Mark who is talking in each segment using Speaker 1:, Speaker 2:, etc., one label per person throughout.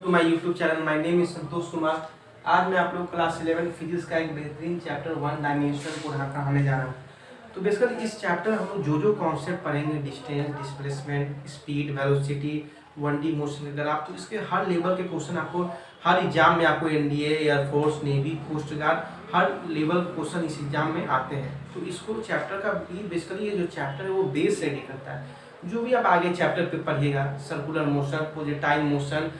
Speaker 1: To my YouTube channel. My name is Santosh Kumar. आज मैं आप लोग क्लास 11 फिजिक्स का एक बेहतरीन चैप्टर वन डायमेंशन को पढ़ाने जा रहा हूँ। तो बेसिकली इस चैप्टर हम लोग जो कॉन्सेप्ट पढ़ेंगे, distance, displacement, speed, velocity, 1D motion वगैरह, आप तो इसके हर लेवल के क्वेश्चन आपको हर एग्जाम में आपको NDA, air force, navy, coast guard हर लेवल क्वेश्चन इस एग्जाम में आते हैं। तो इसको चैप्टर का बेसिकली ये जो चैप्टर है वो बेस रेडी करता है। जो भी आप आगे चैप्टर पे पढ़िएगा, circular motion, projectile motion,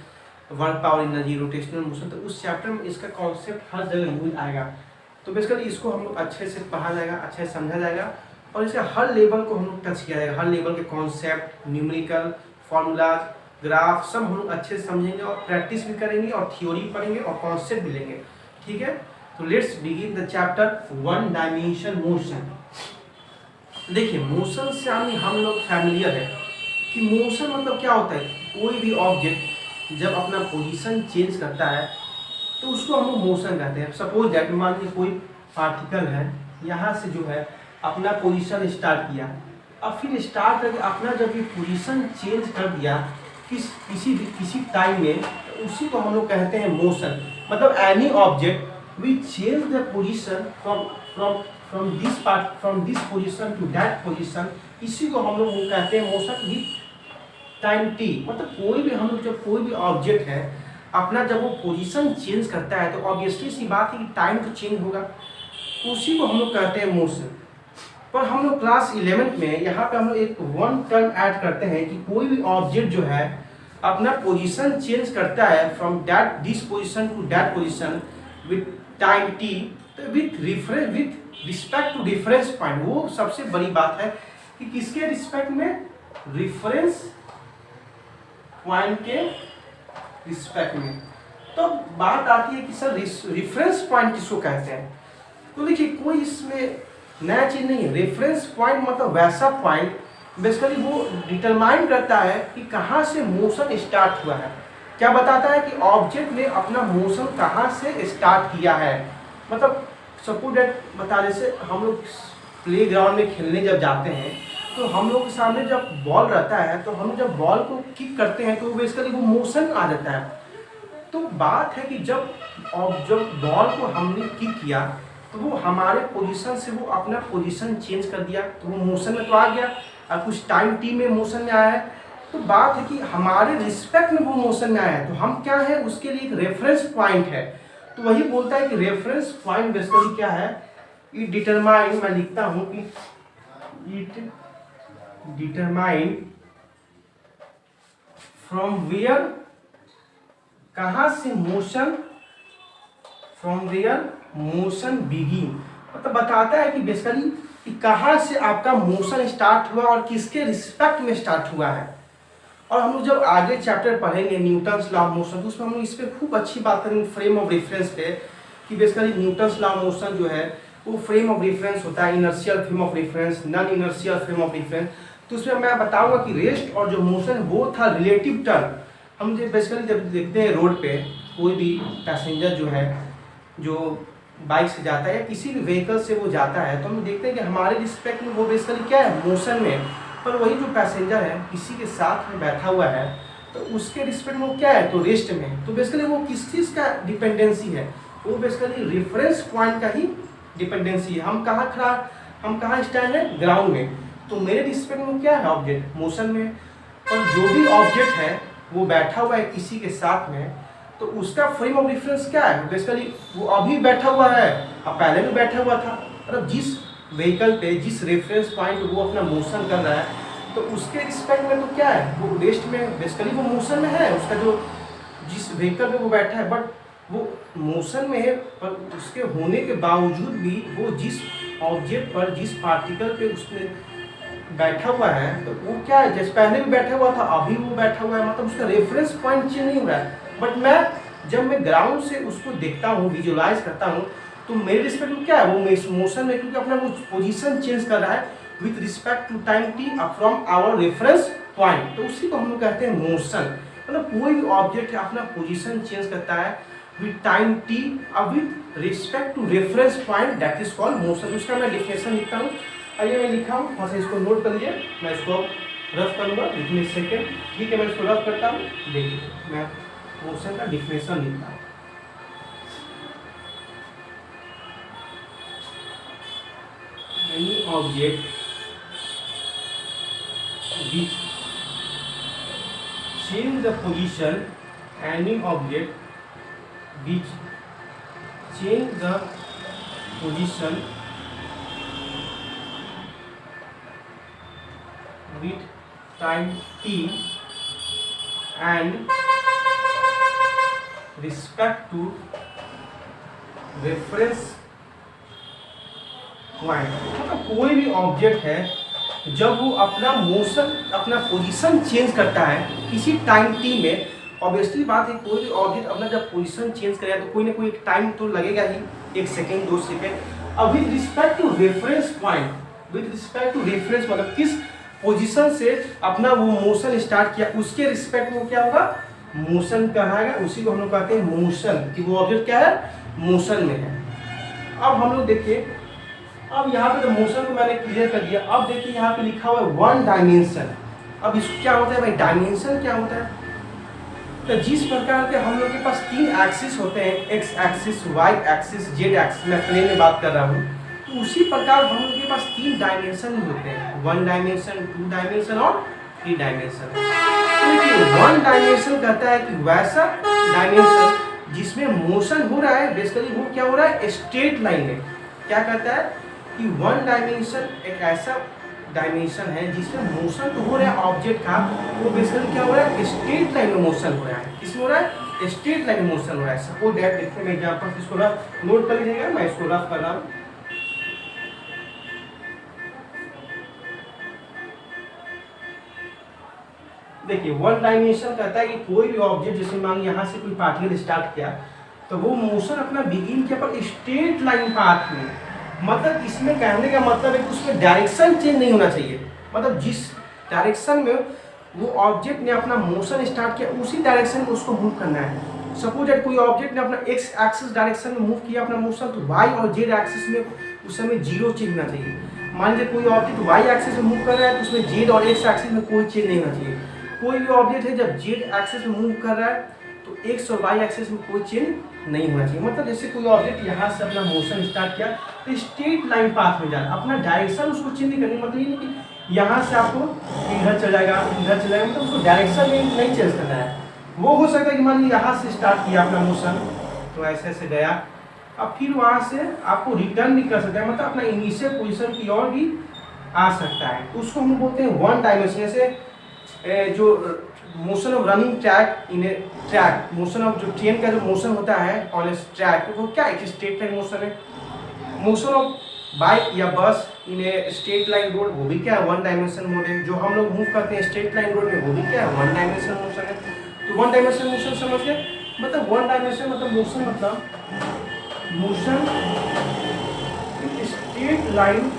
Speaker 1: work power energy, rotational motion, तो उस चैप्टर में इसका कॉन्सेप्ट हर जगह यूज आएगा। तो बेसिकली इसको हम लोग अच्छे से पढ़ा जाएगा, अच्छे से समझा जाएगा और इसका हर लेवल को हम लोग टच किया जाएगा। हर लेवल के कॉन्सेप्ट, न्यूमेरिकल, फॉर्मूलाज, ग्राफ सब हम लोग अच्छे से समझेंगे और प्रैक्टिस भी करेंगे और थ्योरी पढ़ेंगे और कॉन्सेप्ट भी लेंगे। ठीक है, तो let's begin the chapter one dimension motion. देखिए, मोशन से हम लोग फैमिलियर है कि मोशन मतलब क्या होता है। कोई भी ऑब्जेक्ट जब अपना पोजीशन चेंज करता है तो उसको हम लोग मोशन कहते हैं। सपोज दैट मान लीजिए कोई पार्टिकल है, यहाँ से जो है अपना पोजीशन स्टार्ट किया, अब फिर स्टार्ट करके अपना जब ये पोजीशन चेंज कर दिया किसी टाइम में, तो उसी को हम लोग कहते हैं मोशन। मतलब any object we change the position from this position to that position, इसी को हम लोग कहते हैं मोशन विथ टाइम टी। मतलब कोई भी हम लोग जब कोई भी ऑब्जेक्ट है अपना जब वो पोजीशन चेंज करता है तो ऑब्वियसली सी बात है कि टाइम तो चेंज होगा, उसी को हम लोग कहते हैं मोशन। पर हम लोग क्लास 11 में यहाँ पे हम लोग एक वन टर्म ऐड करते हैं कि कोई भी ऑब्जेक्ट जो है अपना पोजीशन चेंज करता है from this position to that position with time T, तो with respect to difference point. वो सबसे बड़ी बात है कि किसके रिस्पेक्ट में, रिफरेंस पॉइंट के रिस्पेक्ट में। तो बात आती है कि सर रिफरेंस पॉइंट किसको कहते हैं। तो देखिए, कोई इसमें नया चीज नहीं है। रेफरेंस पॉइंट मतलब वैसा पॉइंट बेसिकली वो डिटरमाइन करता है कि कहाँ से मोशन स्टार्ट हुआ है। क्या बताता है कि ऑब्जेक्ट ने अपना मोशन कहाँ से स्टार्ट किया है। मतलब सपोज दैट बता, जैसे हम लोग प्ले ग्राउंड में खेलने जब जाते हैं तो हम लोग के सामने जब बॉल रहता है तो हम जब बॉल को किक करते हैं तो बेसिकली वो मोशन आ जाता है। तो बात है कि जब बॉल को हमने किक किया तो वो हमारे पोजीशन से वो अपना पोजीशन चेंज कर दिया, तो वो मोशन में तो आ गया और कुछ टाइम टी में मोशन में आया है। तो बात है कि हमारे रिस्पेक्ट में वो मोशन में आया है, तो हम क्या है, उसके लिए एक रेफरेंस पॉइंट है। तो वही बोलता है कि रेफरेंस पॉइंट बेसिकली क्या है, इट डिटरमाइन, मैं लिखता हूँ कि इट डिटरमाइन फ्रॉम वेयर, कहाँ से motion, from where motion begin. मतलब बताता है कि बेसिकली कि कहाँ से आपका मोशन स्टार्ट हुआ और किसके रिस्पेक्ट में स्टार्ट हुआ है। और हम लोग जब आगे चैप्टर पढ़ेंगे न्यूटन्स लॉ ऑफ मोशन, तो उसमें हम लोग इस पर खूब अच्छी बात करेंगे फ्रेम ऑफ रेफरेंस पे, कि basically Newton's law of motion जो है वो फ्रेम ऑफ रेफरेंस होता है, inertial frame of reference, non inertial frame of reference. तो उसमें मैं बताऊंगा कि रेस्ट और जो मोशन वो था रिलेटिव टर्म। हम जो बेसिकली जब देखते हैं रोड पे कोई भी पैसेंजर जो है जो बाइक से जाता है या किसी भी व्हीकल से वो जाता है, तो हम देखते हैं कि हमारे रिस्पेक्ट में वो बेसिकली क्या है, मोशन में। पर वही जो पैसेंजर है किसी के साथ में बैठा हुआ है तो उसके रिस्पेक्ट में वो क्या है, तो रेस्ट में। तो बेसिकली वो किस चीज़ का डिपेंडेंसी है, वो बेसिकली रेफरेंस पॉइंट का ही डिपेंडेंसी है। हम कहाँ स्टैंड है, ग्राउंड में, तो मेरे रिस्पेक्ट में क्या है, ऑब्जेक्ट मोशन में। और जो भी ऑब्जेक्ट है वो बैठा हुआ है किसी के साथ में, तो उसका फ्रेम ऑफ रेफरेंस क्या है, बेसिकली वो अभी बैठा हुआ है, अब पहले भी बैठा हुआ था। मतलब जिस व्हीकल पे जिस रेफरेंस पॉइंट वो अपना मोशन कर रहा है तो उसके रिस्पेक्ट में तो क्या है, वो रेस्ट में, बेसिकली वो मोशन में है। उसका जो जिस व्हीकल पे वो बैठा है, बट वो मोशन में है, पर उसके होने के बावजूद भी वो जिस ऑब्जेक्ट पर, जिस पार्टिकल पे उसने बैठा हुआ है, तो वो क्या है, जैसे पहले भी बैठा हुआ था अभी वो बैठा हुआ है। मतलब उसका रेफरेंस पॉइंट चेंज नहीं हो रहा है। बट जब मैं ग्राउंड से उसको देखता हूँ, विजुअलाइज करता हूँ, तो मेरे रिस्पेक्ट में क्या है, वो मोशन में, क्योंकि अपना वो पोजीशन चेंज कर रहा है with respect to time T from our reference point. तो उसी को हम लोग कहते हैं मोशन। मतलब कोई भी ऑब्जेक्ट अपना पोजीशन चेंज करता है विथ टाइम टी और with respect to reference point, that is called motion. उसका मैं डिफिनेशन लिखता हूँ, आइए मैं लिखा हूँ, वहाँ से इसको नोट कर लीजिए। मैं इसको रफ करूँगा, विद इन सेकेंड। ठीक है, मैं इसको रफ करता हूँ, देखिए मैं मोशन का डिफिनेशन लिखता हूँ। Any object which change the position, any object which change the position with time t and respect to reference point, मतलब कोई भी ऑब्जेक्ट है जब वो अपना मोशन, अपना पोजीशन चेंज करता है किसी टाइम टी में, ऑब्वियसली बात है कोई भी ऑब्जेक्ट अपना जब पोजीशन चेंज करेगा तो कोई ना कोई टाइम तो लगेगा ही, 1 सेकेंड 2 सेकेंड। अब with respect to reference point, with respect to reference मतलब किस पोजीशन से अपना वो मोशन स्टार्ट किया उसके रिस्पेक्ट में क्या होगा, मोशन कहलाएगा। उसी को हम लोग कहते हैं मोशन, कि वो ऑब्जेक्ट क्या है, मोशन में है। अब हम लोग देखिए, अब यहाँ पे तो मोशन को मैंने क्लियर कर दिया। अब देखिए यहाँ पे लिखा हुआ है 1 डायमेंशन। अब इसको क्या होता है भाई, डायमेंशन क्या होता है, तो जिस प्रकार के हम लोग के पास 3 एक्सिस होते हैं, X axis, Y axis, Z axis, मैं प्लेन में बात कर रहा हूँ, तो उसी प्रकार हम लोग के पास 3 डायमेंशन होते हैं, 1 डायमेंशन, 2 डायमेंशन और 3 डायमेंशन। तो देखिए 1 डायमेंशन कहता है कि वैसा डायमेंशन जिसमें मोशन हो रहा है, बेसिकली वो क्या हो रहा है, स्ट्रेट लाइन में। क्या कहता है कि 1 डायमेंशन एक ऐसा डायमेंशन है जिसमें मोशन तो हो रहा है ऑब्जेक्ट का, वो बेसिकली क्या हो रहा है, स्ट्रेट लाइन में मोशन हो रहा है। किसमें हो रहा है, स्ट्रेट लाइन में मोशन हो रहा है। सपोज दैट, देखिए मैं एग्जांपल इसको रफ नोट कर लीजिएगा, मैं इसको रफ कर रहा हूँ। देखिए 1 डायमेंशन कहता है कि कोई भी ऑब्जेक्ट, जैसे मान यहाँ से कोई पार्टिकल स्टार्ट किया तो वो मोशन अपना बिगिन किया पर स्ट्रेट लाइन पाथ में, मतलब इसमें कहने का मतलब है कि उसमें डायरेक्शन चेंज नहीं होना चाहिए, मतलब जिस डायरेक्शन में वो ऑब्जेक्ट ने अपना मोशन स्टार्ट किया उसी डायरेक्शन में उसको मूव करना है। सपोज दैट कोई ऑब्जेक्ट ने अपना एक्स एक्सिस डायरेक्शन में मूव किया अपना मोशन, तो वाई और जेड एक्सिस में उस समय 0 चेंज होना चाहिए। मान लीजिए कोई ऑब्जेक्ट वाई एक्सिस में मूव कर रहा है तो उसमें जेड और एक्स एक्सिस में कोई चेंज नहीं होना चाहिए। कोई भी ऑब्जेक्ट है जब जेड एक्सिस में मूव कर रहा है तो एक्स और वाई एक्सिस में कोई चेंज नहीं होना चाहिए। मतलब जैसे कोई ऑब्जेक्ट यहाँ से अपना मोशन स्टार्ट किया तो स्ट्रेट लाइन पाथ में जाना, अपना डायरेक्शन उसको चेंज नहीं करनी, मतलब ये नहीं कि यहाँ से आपको इधर चल जाएगा इधर चल जाएगा, मतलब उसको डायरेक्शन नहीं चेंज करना है। वो हो सकता है कि मान लीजिए यहाँ से स्टार्ट किया अपना मोशन तो ऐसे ऐसे गया, अब फिर वहाँ से आपको रिटर्न भी कर सकता है, मतलब अपना इनिशियल पोजिशन की ओर भी आ सकता है। उसको हम बोलते हैं 1 डायमेंशन। जैसे जो motion of running track in A track, motion of जो ट्रेन का जो मोशन होता है ऑन ए ट्रैक, वो क्या एक स्ट्रेट लाइन मोशन है। मोशन ऑफ बाइक या बस इन ए स्ट्रेट लाइन रोड, वो भी क्या है, 1 डायमेंशन मोड है। जो हम लोग मूव करते हैं स्ट्रेट लाइन रोड में, वो भी क्या है, 1 डायमेंशन मोशन है। तो 1 डायमेंशन मोशन समझ गए, मतलब 1 डायमेंशन मतलब मोशन, मतलब motion straight line,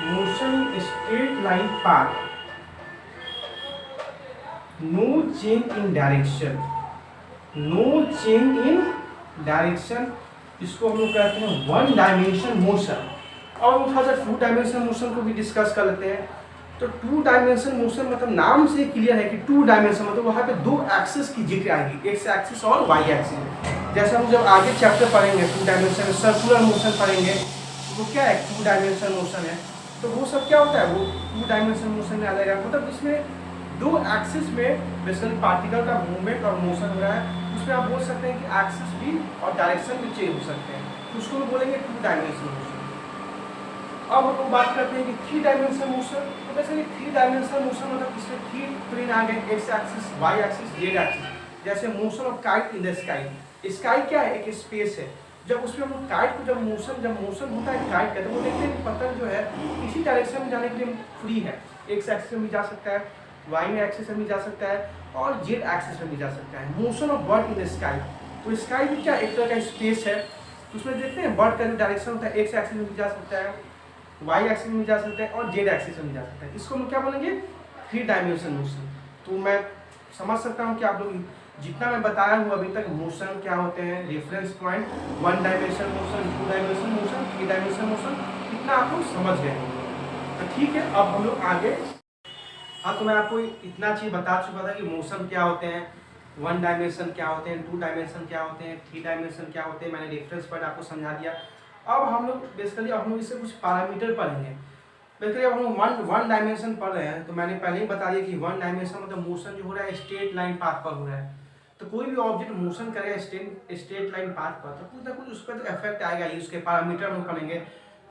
Speaker 1: motion straight line path, no change in direction, no change in direction, इसको हम लोग कहते हैं 1 डायमेंशन मोशन। और थोड़ा सा 2 डायमेंशन मोशन को भी डिस्कस कर लेते हैं। तो 2 डायमेंशन मोशन मतलब नाम से क्लियर है कि 2 डायमेंशन मतलब वहाँ पे 2 एक्सिस की जिक्र आएगी, एक्स एक्सिस और वाई एक्सिस। जैसे हम जब आगे चैप्टर पढ़ेंगे 2 डायमेंशन सर्कुलर मोशन पढ़ेंगे, वो क्या है, 2 डायमेंशन मोशन है, तो वो सब क्या होता है, वो 2 डायमेंशन मोशन में आ जाएगा। मतलब इसमें 2 एक्सिस में बेसिकली पार्टिकल का मूवमेंट और मोशन हो रहा है, उसमें आप बोल सकते हैं कि एक्सिस भी और डायरेक्शन भी चेंज हो सकते हैं, तो उसको हम बोलेंगे 2 डायमेंशन मोशन। अब हम लोग बात करते हैं कि 3 डायमेंशन मोशन। तो बेसिकली 3 डायमेंशन मोशन मतलब इसमें 3 प्लेन आ गए, X axis, Y axis, Z axis. जैसे motion of kite in the sky, sky क्या है, एक स्पेस है। जब उसमें हम काइट को जब मोशन होता है काइट का, तो वो देखते हैं कि पतंग जो है इसी डायरेक्शन में जाने के लिए फ्री है, एक्स एक्सिस में भी जा सकता है, वाई में एक्सिस में भी जा सकता है और जेड एक्सिस में भी जा सकता है। Motion of bird in the sky, तो स्काई भी क्या एक तरह का स्पेस है, तो उसमें देखते हैं बर्ड का जो डायरेक्शन होता है एक्स एक्सिस में भी जा सकता है, वाई एक्सिस में जा सकता है और जेड एक्सिस में जा सकता है। इसको हम क्या बोलेंगे, 3 डायमेंशन मोशन। तो मैं समझ सकता हूँ कि आप लोग जितना मैं बताया हूँ अभी तक मोशन क्या होते हैं, reference point, 1 dimension motion, 2 dimension motion, 3 dimension motion, इतना आप लोग समझ गए होंगे। तो ठीक है, अब हम लोग आगे हाँ, तो मैं आपको इतना चीज़ बता चुका था कि मोशन क्या होते हैं, 1 डायमेंशन क्या होते हैं, 2 डायमेंशन क्या होते हैं, 3 डायमेंशन क्या होते हैं। मैंने रेफरेंस पॉइंट आपको समझा दिया। अब हम लोग बेसिकली हम लोग इससे कुछ पैरामीटर पढ़ेंगे। बेसिकली अब हम लोग वन डायमेंशन पढ़ रहे हैं, तो मैंने पहले ही बता दिया कि 1 डायमेंशन मतलब मोशन जो हो रहा है स्ट्रेट लाइन पाथ पर हो रहा है। तो कोई भी ऑब्जेक्ट मोशन करेगा स्ट्रेट लाइन पाथ पर, तो कुछ ना कुछ उस पर तो इफेक्ट आएगा ही। उसके पैरामीटर हम पढ़ेंगे।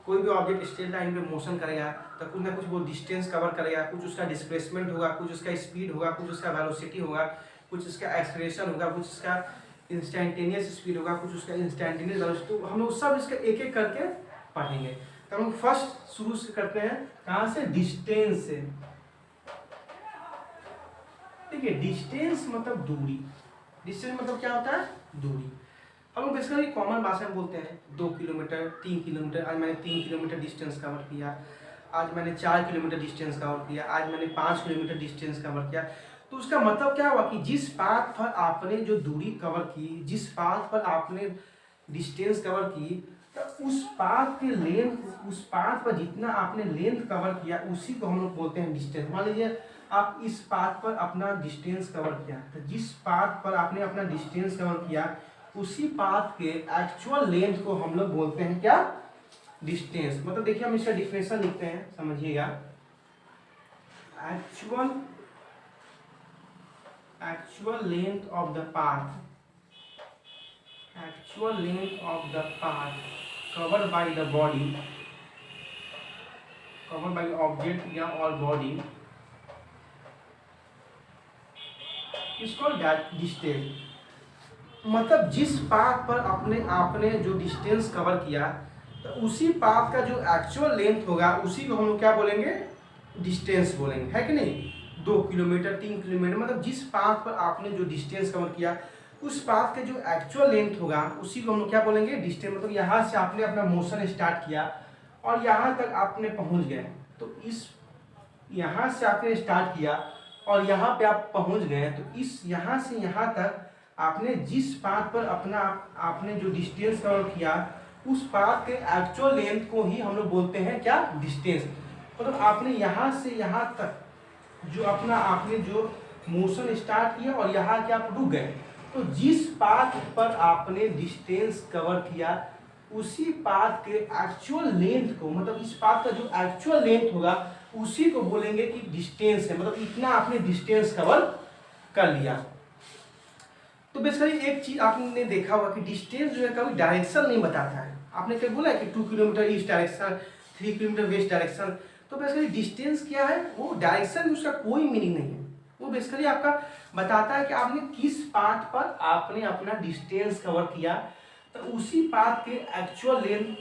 Speaker 1: कोई भी ऑब्जेक्ट स्ट्रेट लाइन पे मोशन करेगा तो कुछ ना कुछ वो डिस्टेंस कवर करेगा, कुछ उसका डिस्प्लेसमेंट होगा, कुछ उसका स्पीड होगा, कुछ उसका वेलोसिटी होगा, कुछ उसका एक्सेलरेशन होगा, कुछ उसका इंस्टेंटेनियस स्पीड होगा, कुछ उसका इंस्टेंटेनियस वेलोसिटी। तो हम लोग सब इसका एक एक करके पढ़ेंगे। तो हम लोग फर्स्ट शुरू से करते हैं, कहाँ से? डिस्टेंस से। देखिए, डिस्टेंस मतलब दूरी। डिस्टेंस मतलब क्या होता है? दूरी। हम लोग बेसिकली कॉमन भाषा में बोलते हैं 2 किलोमीटर, 3 किलोमीटर। आज मैंने 3 किलोमीटर डिस्टेंस कवर किया, आज मैंने 4 किलोमीटर डिस्टेंस कवर किया, आज मैंने 5 किलोमीटर डिस्टेंस कवर किया। तो उसका मतलब क्या हुआ कि जिस पाथ पर आपने जो दूरी कवर की, जिस पाथ पर आपने डिस्टेंस कवर की, तो उस पाथ के लेंथ, उस पाथ पर जितना आपने लेंथ कवर किया उसी को हम लोग बोलते हैं डिस्टेंस। मान लीजिए आप इस पाथ पर अपना डिस्टेंस कवर किया, तो जिस पाथ पर आपने अपना डिस्टेंस कवर किया उसी पाथ के एक्चुअल लेंथ को हम लोग बोलते हैं क्या? डिस्टेंस। मतलब देखिए, हम इसका डिफिनेशन लिखते हैं, समझिएगा। Actual length of the path, actual length of the path covered by the body, covered by object या और बॉडी इज कॉल्ड डिस्टेंस। मतलब जिस पाथ पर आपने जो डिस्टेंस कवर किया, तो उसी पाथ का जो एक्चुअल लेंथ होगा उसी को हम लोग क्या बोलेंगे? डिस्टेंस बोलेंगे, है कि नहीं? 2 किलोमीटर, 3 किलोमीटर, मतलब जिस पाथ पर आपने जो डिस्टेंस कवर किया उस पाथ का जो एक्चुअल लेंथ होगा उसी को हम लोग क्या बोलेंगे? डिस्टेंस। मतलब यहाँ से आपने अपना मोशन स्टार्ट किया और यहाँ तक आपने पहुँच गए, तो इस यहाँ से आपने स्टार्ट किया और यहाँ पे आप पहुँच गए, तो इस यहाँ से यहाँ तक आपने जिस पाथ पर अपना आपने जो डिस्टेंस कवर किया उस पाथ के एक्चुअल लेंथ को ही हम लोग बोलते हैं क्या? डिस्टेंस। मतलब आपने यहाँ से यहाँ तक जो अपना आपने जो मोशन स्टार्ट किया और यहाँ के आप रुक गए, तो जिस पाथ पर आपने डिस्टेंस कवर किया उसी पाथ के एक्चुअल लेंथ को, मतलब इस पाथ का जो एक्चुअल लेंथ होगा उसी को बोलेंगे कि डिस्टेंस है। मतलब इतना आपने डिस्टेंस कवर कर लिया। तो बेसिकली एक चीज आपने देखा होगा कि डिस्टेंस जो है कभी डायरेक्शन नहीं बताता है। आपने क्या बोला है कि 2 kilometre east direction, 3 kilometre west direction. तो बेसिकली डिस्टेंस क्या है? वो डायरेक्शन, उसका कोई मीनिंग नहीं है। वो बेसिकली आपका बताता है कि आपने किस पाथ पर आपने अपना डिस्टेंस कवर किया, तो उसी पाथ के एक्चुअल लेंथ,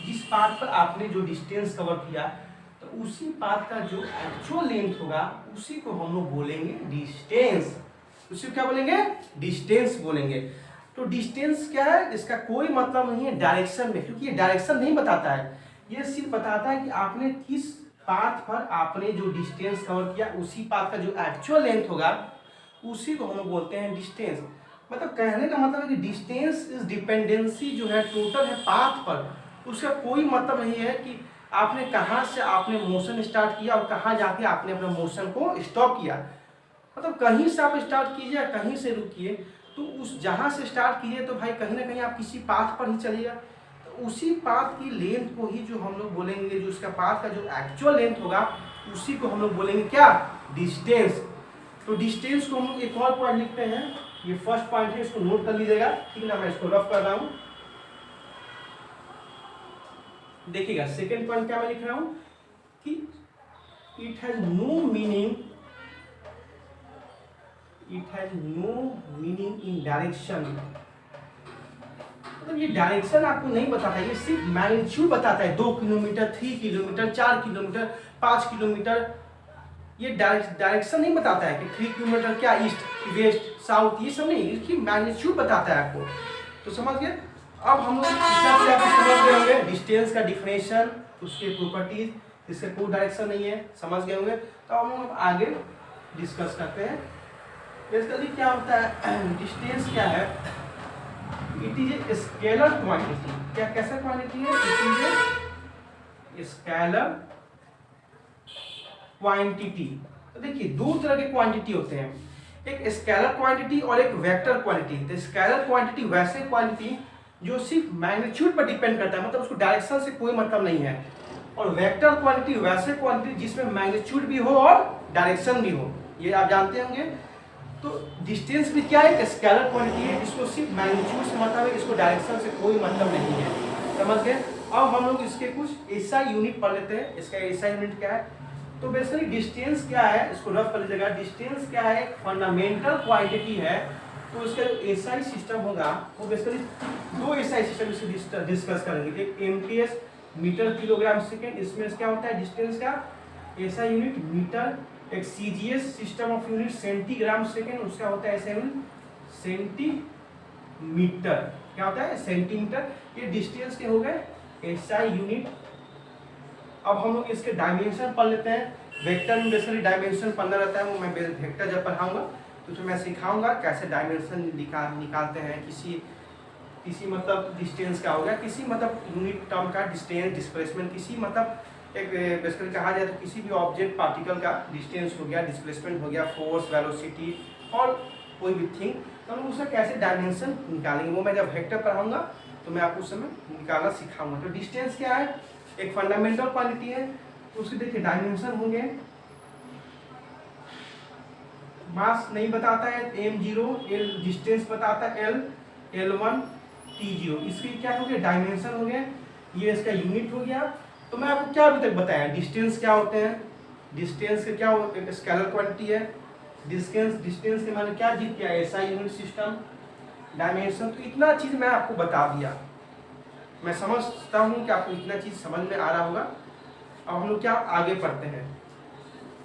Speaker 1: जिस पाथ पर आपने जो डिस्टेंस कवर किया, तो उसी पाथ का जो एक्चुअल लेंथ होगा उसी को हम लोग बोलेंगे डिस्टेंस। उसी को क्या बोलेंगे? डिस्टेंस बोलेंगे। तो डिस्टेंस क्या है? इसका कोई मतलब नहीं है डायरेक्शन में, क्योंकि ये डायरेक्शन नहीं बताता है। ये सिर्फ बताता है कि आपने किस पाथ पर आपने जो डिस्टेंस कवर किया उसी पाथ का जो एक्चुअल लेंथ होगा उसी को हम लोग बोलते हैं डिस्टेंस। मतलब कहने का मतलब है कि डिस्टेंस इज डिपेंडेंसी जो है टोटल है पाथ पर। उसका कोई मतलब नहीं है कि आपने कहाँ से आपने मोशन स्टार्ट किया और कहाँ जाके आपने अपने मोशन को स्टॉप किया। मतलब कहीं से आप स्टार्ट कीजिए, कहीं से रुकिए, तो उस जहाँ से स्टार्ट कीजिए तो भाई कहीं ना कहीं आप किसी पाथ पर ही चलिएगा। तो उसी पाथ की लेंथ को ही जो हम लोग बोलेंगे, जो उसका पाथ का जो एक्चुअल लेंथ होगा उसी को हम लोग बोलेंगे क्या? डिस्टेंस। तो डिस्टेंस को हम लोग एक और पॉइंट लिखते हैं। ये फर्स्ट पॉइंट है, इसको नोट कर लीजिएगा, ठीक ना? मैं इसको रफ कर रहा हूँ, देखिएगा। सेकेंड पॉइंट क्या मैं लिख रहा हूँ कि it has no meaning, it has no meaning in direction. मतलब ये डायरेक्शन आपको नहीं बताता, ये सिर्फ मैग्नीट्यूड बताता है। 2 किलोमीटर, 3 किलोमीटर, 4 किलोमीटर, 5 किलोमीटर, ये डायरेक्शन नहीं बताता है कि 3 किलोमीटर क्या ईस्ट, वेस्ट, साउथ, ये सब नहीं, इसकी मैग्नीट्यूड बताता है आपको। तो समझ गए? अब हम लोग समझ गए होंगे डिस्टेंस का डिफिनेशन, उसके प्रॉपर्टीज, इसका कोई डायरेक्शन नहीं है, समझ गए होंगे। तो अब हम आगे डिस्कस करते हैं। बेसिकली क्या होता है डिस्टेंस? क्या है? It is a scalar quantity. क्या कैसा क्वांटिटी है? It is a scalar quantity. तो देखिए दो तरह के क्वांटिटी होते हैं, एक स्केलर क्वांटिटी और एक वेक्टर क्वांटिटी। तो स्केलर क्वांटिटी वैसे क्वांटिटी जो सिर्फ मैग्नीट्यूड पर डिपेंड करता है, मतलब उसको डायरेक्शन से कोई मतलब नहीं है, और वेक्टर क्वांटिटी वैसे क्वांटिटी जिसमें मैग्नीट्यूड भी हो और डायरेक्शन भी हो, ये आप जानते होंगे। तो डिस्टेंस भी क्या है, स्केलर क्वांटिटी है, इसको सिर्फ मैग्नीट्यूड से मतलब है, इसको डायरेक्शन से कोई मतलब नहीं है, समझ गए। अब हम लोग इसके कुछ ऐसा यूनिट पढ़ लेते हैं। इसका ऐसा यूनिट क्या है, तो बेसिकली डिस्टेंस क्या है, इसको रफ कर लीजिएगा। डिस्टेंस क्या है, फंडामेंटल क्वांटिटी है। तो इसका जो एसआई सिस्टम होगा वो बेसिकली दो एसआई सिस्टम इसको डिस्कस करेंगे। एक एमपीएस मीटर किलोग्राम सेकेंड, इसमें क्या होता है डिस्टेंस का एसआई यूनिट मीटर। एक CGS system of unit centigram second, उसका होता है एसआई यूनिट सेंटीमीटर। क्या होता है सेंटीमीटर। ये डिस्टेंस के हो गए एसआई यूनिट। अब हम लोग इसके डायमेंशन पढ़ लेते हैं। वेक्टर में बेसिकली डायमेंशन पढ़ना रहता है, वो मैं वेक्टर जब पढ़ाऊंगा तो उसमें मैं सिखाऊंगा कैसे डायमेंशन निकालते हैं किसी मतलब डिस्टेंस का हो गया, किसी मतलब यूनिट टर्म का डिस्टेंस, डिस्प्लेसमेंट, किसी मतलब एक बेसिकली कहा जाए तो किसी भी ऑब्जेक्ट पार्टिकल का डिस्टेंस हो गया, डिस्प्लेसमेंट हो गया, फोर्स, वेलोसिटी और कोई भी थिंग, तो हम उसका कैसे डायमेंशन निकालेंगे वो मैं जब वेक्टर पढ़ाऊंगा तो मैं आपको उस समय निकालना सिखाऊंगा। तो डिस्टेंस क्या है, एक फंडामेंटल क्वांटिटी है, तो उसके देखिए डायमेंशन होंगे। मास नहीं बताता है m0, l डिस्टेंस बताता है l, l1, t0, इसके क्या हो गया डायमेंशन हो गया, ये इसका यूनिट हो गया। तो मैं आपको क्या अभी तक बताया, डिस्टेंस क्या होते हैं, डिस्टेंस के क्या एक स्केलर क्वांटिटी है, डिस्टेंस के मैंने क्या जीत किया एसआई यूनिट सिस्टम, डायमेंशन। तो इतना चीज मैं आपको बता दिया। मैं समझता हूँ कि आपको इतना चीज समझ में आ रहा होगा। अब हम लोग क्या आगे पढ़ते हैं,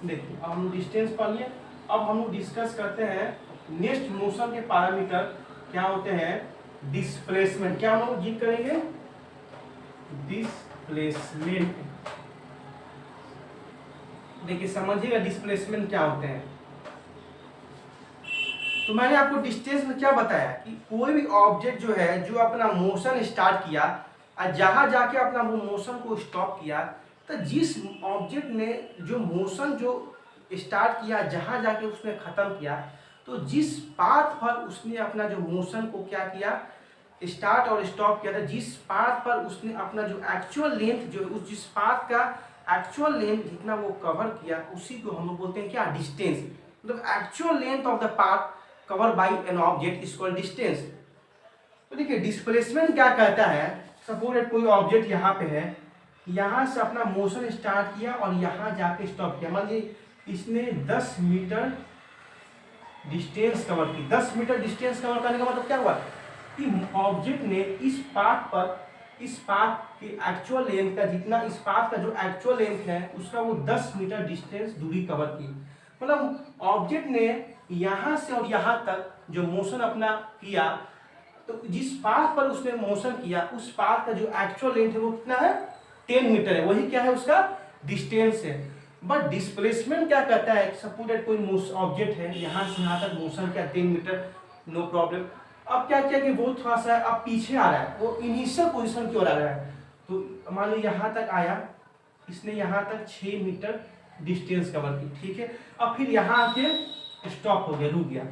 Speaker 1: देखिए अब हम लोग डिस्टेंस पढ़ लिए। अब हम लोग डिस्कस करते हैं नेक्स्ट मोशन के पैरामीटर क्या होते हैं, डिस्प्लेसमेंट। क्या हम लोग जीत करेंगे डिस्प्लेसमेंट। देखिए समझिएगा डिस्प्लेसमेंट क्या होते हैं। तो मैंने आपको डिस्टेंस में क्या बताया कि कोई भी ऑब्जेक्ट जो है जो अपना मोशन स्टार्ट किया और जहां जाके अपना वो मोशन को स्टॉप किया, तो जिस ऑब्जेक्ट ने जो मोशन जो स्टार्ट किया जहां जाके उसने खत्म किया, तो जिस पाथ पर उसने अपना जो मोशन को क्या किया स्टार्ट और स्टॉप किया था, जिस पाथ पर उसने अपना जो एक्चुअल लेंथ जो उस जिस पाथ का एक्चुअल लेंथ जितना वो कवर किया, उसी को हम लोग बोलते हैं क्या डिस्टेंस। मतलब actual length of the path cover by N object is called distance. तो देखिए डिस्प्लेसमेंट क्या कहता है, सपोज कोई ऑब्जेक्ट यहाँ पे है, यहाँ से अपना मोशन स्टार्ट किया और यहाँ जाके स्टॉप किया। मान लीजिए इसने 10 मीटर डिस्टेंस कवर की। 10 मीटर डिस्टेंस कवर करने का मतलब क्या हुआ कि ऑब्जेक्ट ने इस पाथ की एक्चुअल लेंथ का जितना, इस पाथ का जो एक्चुअल लेंथ है उसका वो 10 मीटर डिस्टेंस दूरी कवर की। मतलब ऑब्जेक्ट ने यहाँ से और यहाँ तक जो मोशन अपना किया, तो जिस पाथ पर उसने मोशन किया उस पाथ का जो एक्चुअल लेंथ है वो कितना है 10 मीटर है, वही क्या है उसका डिस्टेंस है। बट डिस्प्लेसमेंट क्या कहता है, सपोज कोई ऑब्जेक्ट है यहाँ से यहाँ तक मोशन किया 10 मीटर, नो प्रॉब्लम। अब क्या किया कि वो थोड़ा सा अब पीछे आ रहा है, वो इनिशियल पोजीशन की ओर आ रहा है। तो मान लो यहाँ तक आया, इसने यहाँ तक 6 मीटर डिस्टेंस कवर की, ठीक है। अब फिर यहाँ आके स्टॉप हो गया, रुक गया।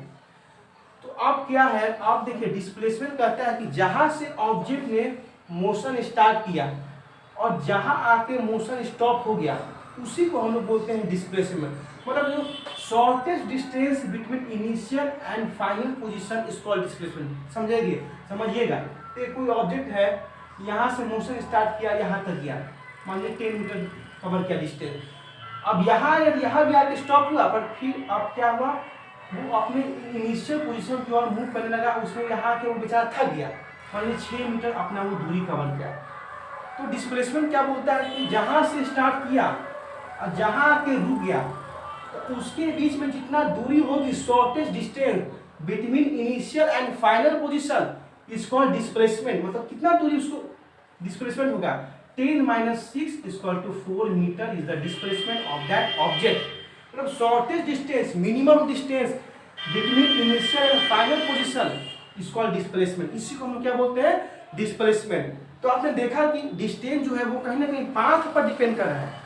Speaker 1: तो अब क्या है, आप देखिए डिस्प्लेसमेंट कहता है कि जहां से ऑब्जेक्ट ने मोशन स्टार्ट किया और जहां आके मोशन स्टॉप हो गया, उसी को हम लोग बोलते हैं डिस्प्लेसमेंट। मतलब जो shortest distance between initial and final position is called displacement. समझिएगा एक कोई ऑब्जेक्ट है, यहाँ से मोशन स्टार्ट किया, यहाँ तक गया, मान लीजिए 10 मीटर कवर किया डिस्टेंस। अब यहाँ भी आके स्टॉप हुआ, पर फिर अब क्या हुआ, वो अपने इनिशियल पोजीशन की ओर मूव करने लगा, उसमें यहाँ के वो बेचारा थक गया, मान लीजिए 6 मीटर अपना वो दूरी कवर किया। तो डिस्प्लेसमेंट क्या बोलता है कि जहाँ से स्टार्ट किया और जहाँ आके रुक गया, तो उसके बीच में जितना दूरी होगी, shortest distance between initial and final position is called displacement. मतलब कितना दूरी उसको डिस्प्लेसमेंट होगा, 10 - 6 = 4 metre is the displacement of that object. मतलब shortest distance, minimum distance between initial and final position is called displacement. इसी को हम क्या बोलते हैं डिस्प्लेसमेंट। तो आपने देखा कि डिस्टेंस जो है वो कहीं ना कहीं पाथ पर डिपेंड कर रहा है।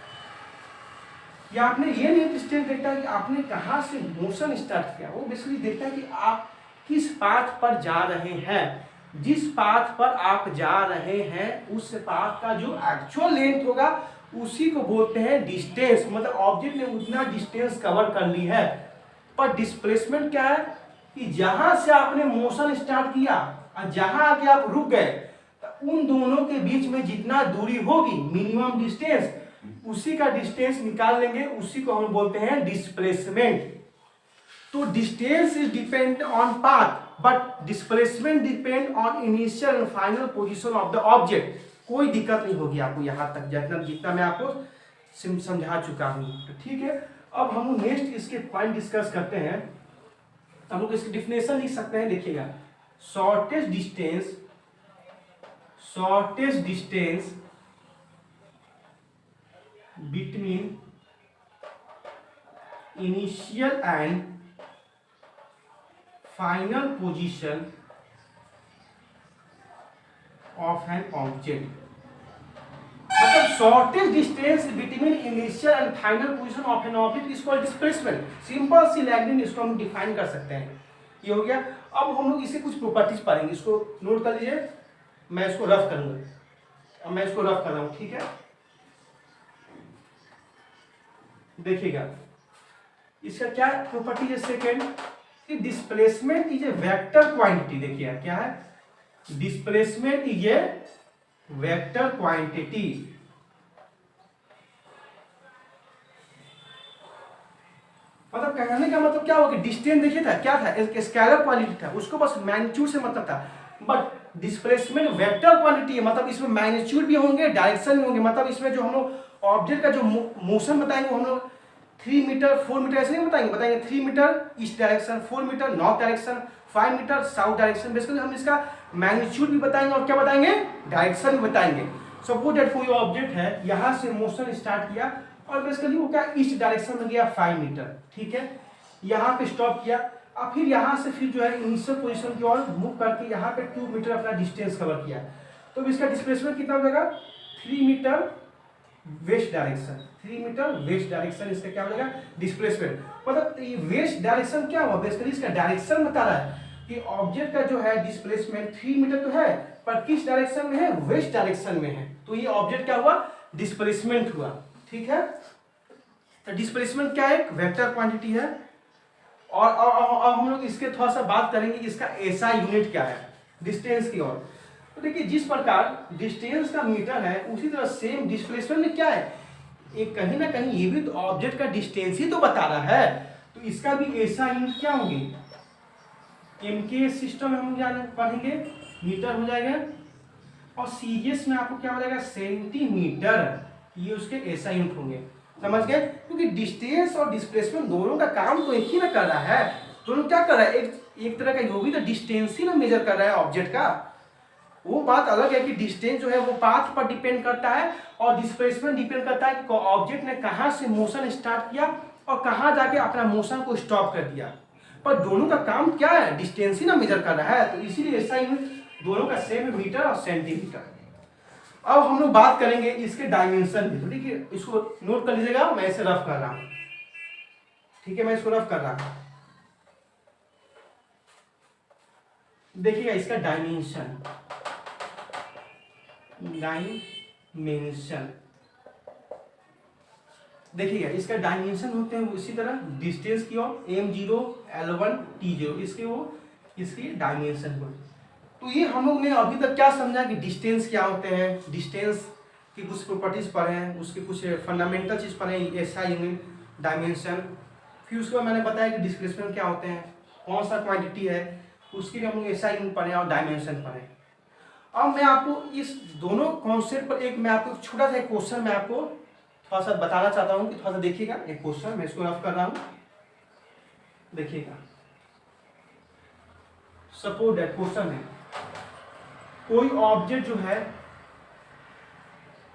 Speaker 1: या आपने ये नहीं डिस्टेंस देखता है कि आपने कहाँ से मोशन स्टार्ट किया, वो बेसिकली देखता है कि आप किस पाथ पर जा रहे हैं। जिस पाथ पर आप जा रहे हैं उस पाथ का जो एक्चुअल लेंथ होगा उसी को बोलते हैं डिस्टेंस। मतलब ऑब्जेक्ट ने उतना डिस्टेंस कवर कर ली है। पर डिस्प्लेसमेंट क्या है कि जहां से आपने मोशन स्टार्ट किया और जहां आके आप रुक गए, तो उन दोनों के बीच में जितना दूरी होगी मिनिमम डिस्टेंस, उसी का डिस्टेंस निकाल लेंगे, उसी को हम बोलते हैं डिस्प्लेसमेंट। तो distance is depend on path but displacement depend on initial and final position of the object. कोई दिक्कत नहीं होगी आपको यहां तक, जितना मैं आपको समझा चुका हूं। तो ठीक है, अब हम नेक्स्ट इसके पॉइंट डिस्कस करते हैं। हम लोग इसकी डिफिनेशन लिख सकते हैं, देखिएगा। Shortest distance between initial and final position of an object. मतलब shortest distance between initial and final position of an object is called displacement. Simple सी लैंग्वेज इसको हम डिफाइन कर सकते हैं। ये हो गया। अब हम लोग इसे कुछ प्रॉपर्टीज पढ़ेंगे, इसको नोट कर लीजिए। मैं इसको रफ करूंगा, अब मैं इसको रफ कर रहा हूं, ठीक है। देखिएगा इसका क्या प्रॉपर्टी है सेकेंड, कि displacement is a vector quantity. देखिए क्या है, displacement is a vector quantity. मतलब कहने का मतलब क्या होगा, डिस्टेंस देखिए था क्या था, एक स्केलर क्वांटिटी था, उसको बस मैग्नीट्यूड से मतलब था। बट डिस्प्लेसमेंट वेक्टर क्वांटिटी है, मतलब इसमें मैग्नीट्यूड भी होंगे, डायरेक्शन भी होंगे। मतलब इसमें जो हम लोग ऑब्जेक्ट का जो मोशन बताएंगे हम लोग 3 मीटर 4 मीटर ऐसे नहीं बताएंगे 3 metre east direction, 4 metre north direction, 5 metre south direction. Basically हम इसका मैग्नीट्यूड भी बताएंगे और क्या बताएंगे, डायरेक्शन भी बताएंगे। सपोज दैट कोई ऑब्जेक्ट है, यहाँ से मोशन स्टार्ट किया और बेसिकली वो क्या ईस्ट डायरेक्शन में गया 5 मीटर, ठीक है। यहाँ पे स्टॉप किया, और फिर यहाँ से फिर जो है इनिशियल पोजीशन की ओर मूव करके यहाँ पे 2 मीटर अपना डिस्टेंस कवर किया। तो इसका डिस्प्लेसमेंट कितना हो जाएगा, 3 metre west direction. 3 metre west direction इसका क्या हो जाएगा, डिस्प्लेसमेंट। मतलब ये वेस्ट डायरेक्शन क्या हुआ, बेसिकली इसका डायरेक्शन बता रहा है कि ऑब्जेक्ट का जो है डिस्प्लेसमेंट 3 मीटर तो है, पर किस डायरेक्शन में है, वेस्ट डायरेक्शन में है। तो ये ऑब्जेक्ट क्या हुआ, डिस्प्लेसमेंट हुआ, ठीक है। तो डिस्प्लेसमेंट क्या है, एक वेक्टर क्वांटिटी है। और अब हम लोग इसके थोड़ा सा बात करेंगे इसका ऐसा यूनिट क्या है डिस्टेंस की ओर। तो देखिए जिस प्रकार डिस्टेंस का मीटर है, उसी तरह सेम डिस्प्लेसमेंट में क्या है, एक कहीं ना कहीं ये भी तो ऑब्जेक्ट का डिस्टेंस ही तो बता रहा है। तो इसका भी ऐसा यूनिट क्या होगी, एमके सिस्टम में हम जाने पढ़ेंगे, मीटर हो जाएगा। और सीरियस में आपको क्या हो जाएगा, सेंटीमीटर। ये उसके ऐसा यूनिट होंगे, समझ गए। क्योंकि डिस्टेंस और डिस्प्लेसमेंट दोनों का काम तो एक ही ना कर रहा है। दोनों क्या कर रहा है, एक तरह का यो भी तो डिस्टेंस ही ना मेजर कर रहा है ऑब्जेक्ट का। वो बात अलग है कि डिस्टेंस जो है वो पाथ पर डिपेंड करता है और डिस्प्लेसमेंट डिपेंड करता है कि ऑब्जेक्ट ने कहाँ से मोशन स्टार्ट किया और कहाँ जाके अपना मोशन को स्टॉप कर दिया। पर दोनों का काम क्या है, डिस्टेंस ही ना मेजर कर रहा है। तो इसीलिए ऐसा यूनिट दोनों का सेम है, मीटर और सेंटीमीटर। अब हम लोग बात करेंगे इसके डायमेंशन भी। तो ठीक है, इसको नोट कर लीजिएगा, मैं इसे रफ कर रहा हूं, ठीक है। मैं इसको रफ कर रहा हूं, देखिएगा इसका डायमेंशन। देखिएगा इसका डायमेंशन होते हैं इसी तरह डिस्टेंस की ओर m0 l1 t0, इसकी डायमेंशन हो। तो ये हम लोग ने अभी तक क्या समझा कि डिस्टेंस क्या होते हैं, डिस्टेंस की कुछ प्रॉपर्टीज पढ़े हैं, उसके कुछ फंडामेंटल चीज पढ़े हैं, ऐसा यूनिट, डायमेंशन। फिर उसके बाद मैंने बताया कि डिस्प्लेसमेंट क्या होते हैं, कौन सा क्वांटिटी है, उसके लिए हम लोग ऐसा यूनिट पढ़े और डायमेंशन पढ़े। अब मैं आपको इस दोनों कॉन्सेप्ट पर मैं आपको छोटा सा क्वेश्चन मैं आपको थोड़ा सा बताना चाहता हूँ कि थोड़ा सा देखिएगा। एक क्वेश्चन मैं इसको रफ कर रहा हूँ, देखिएगा। सपोज दैट क्वेश्चन है, कोई ऑब्जेक्ट जो है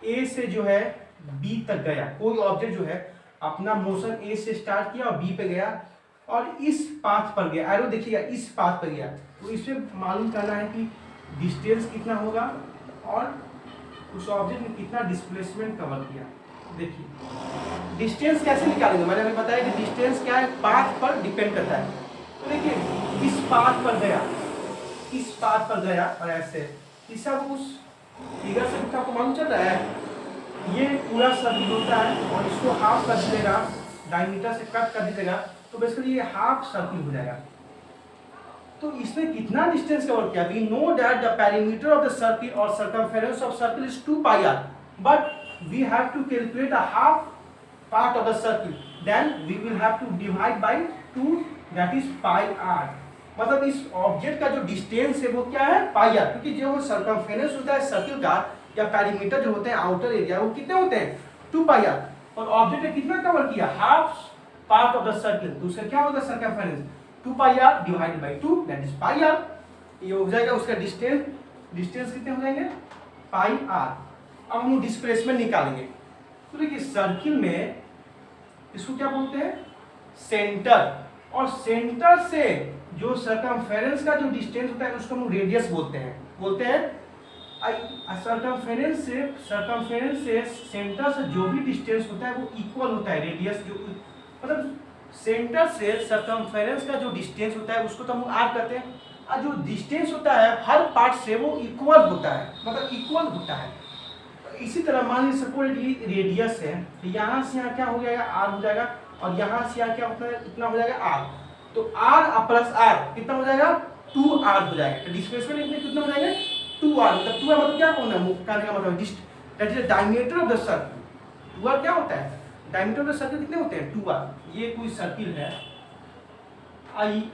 Speaker 1: ए से जो है बी तक गया। कोई ऑब्जेक्ट जो है अपना मोशन ए से स्टार्ट किया और बी पे गया और इस पाथ पर गया, एरो देखिएगा इस पाथ पर गया। तो इसमें मालूम करना है कि डिस्टेंस कितना होगा और उस ऑब्जेक्ट ने कितना डिस्प्लेसमेंट कवर किया। देखिए डिस्टेंस कैसे निकालेंगे, मैंने अभी बताया कि डिस्टेंस क्या है, पाथ पर डिपेंड करता है। तो देखिए इस पाथ पर गया, इस पाथ पर गया और ऐसे इससे आपको उस फिगर से कुछ आपको मालूम चल रहा है, ये पूरा सर्किल होता है और इसको हाफ कर दीजिएगा, डायमीटर से कट कर दीजिएगा, तो बेसिकली ये हाफ सर्किल हो जाएगा। तो इसने कितना डिस्टेंस कवर किया, we know that the perimeter of the circle और circumference of circle is 2 pi r, but we have to calculate the half part of the circle, then we will have to divide by 2, that is pi r। मतलब इस object का जो distance है वो क्या है, पाई r, क्योंकि जो सर्कमफेरेंस होता है सर्किल का या पेरीमीटर जो होते हैं आउटर एरिया, वो कितने होते हैं, 2 पाई r, और ऑब्जेक्ट ने कितना कवर किया, half part of the circle, तो उसका क्या होगा circumference 2 pi r divided by 2, that is pi r। ये हो जाएगा उसका डिस्टेंस, डिस्टेंस कितने हो जाएंगे, पाई r। अब हम डिस्प्लेसमेंट निकालेंगे। तो देखिए सर्किल में इसको क्या बोलते हैं, सेंटर, और सेंटर से जो सर्कमफेरेंस का जो डिस्टेंस होता है उसको हम रेडियस बोलते हैं। सर्कमफेरेंस से सेंटर से जो भी डिस्टेंस होता है वो इक्वल होता है, रेडियस जो मतलब सेंटर से सर्कमफेरेंस का जो डिस्टेंस होता है उसको तो हम r कहते हैं, और जो डिस्टेंस होता है हर पार्ट से वो इक्वल होता है, मतलब इक्वल होता है। तो इसी तरह मान लीजिए सपोज रेडियस है, तो यहाँ से यहाँ क्या हो जाएगा, r हो जाएगा, और यहाँ से यहाँ क्या होता है, इतना हो जाएगा r, तो r प्लस r कितना हो जाएगा, 2r हो जाएगा। तो डिस्प्लेसमेंट कितने हो जाएंगे, 2r, मतलब 2r मतलब क्या होना है, कहने का मतलब that is the diameter of the circle. 2r क्या होता है, डायमीटर ऑफ द सर्किल कितने होते हैं, 2r। ये कोई सर्किल है,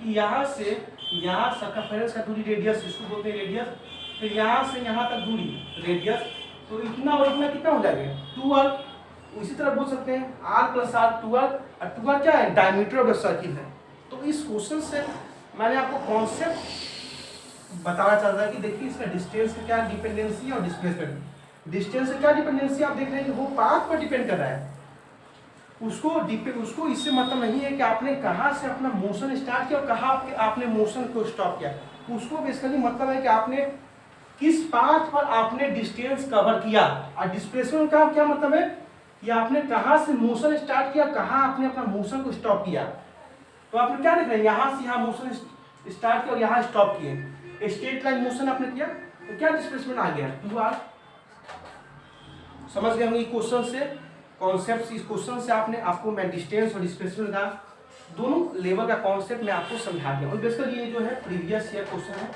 Speaker 1: यहाँ से यहाँ सर्कमफेरेंस का दूरी रेडियस, इसको बोलते हैं रेडियस, फिर यहाँ से यहाँ तक दूरी रेडियस, तो इतना और इतना कितना हो जाएगा, 2r। उसी तरह बोल सकते हैं r प्लस r 2r, और 2r क्या है, डायमीटर ऑफ द सर्किल है। तो इस क्वेश्चन से मैंने आपको कॉन्सेप्ट बताना चाह रहा है कि देखिए इसका डिस्टेंस का क्या डिपेंडेंसी और डिस्प्लेसमेंट। डिस्टेंस से क्या डिपेंडेंसी आप देख रहे हैं कि वो पाथ पर डिपेंड कर रहा है, उसको इससे मतलब नहीं है कि आपने कहाँ से अपना मोशन स्टार्ट किया और कहाँ आपने मोशन को स्टॉप किया। उसको बेसिकली मतलब है कि आपने किस पाथ पर आपने डिस्टेंस कवर किया, और डिस्प्लेसमेंट का क्या मतलब है कि आपने कहाँ से मोशन स्टार्ट किया, कहाँ आपने अपना मोशन को स्टॉप किया। तो आपने क्या देख रहे हैं, यहाँ से यहाँ मोशन स्टार्ट किया और यहाँ स्टॉप किए, स्ट्रेट लाइन मोशन आपने किया, तो क्या डिस्प्लेसमेंट आ गया, 2r। समझ गए होंगे क्वेश्चन से कॉन्सेप्ट, इस क्वेश्चन से आपको मैं डिस्टेंस और डिस्प्लेसमेंट का दोनों लेवल का कॉन्सेप्ट मैं आपको समझा दिया। और बेसिकली ये जो है प्रीवियस ईयर क्वेश्चन है,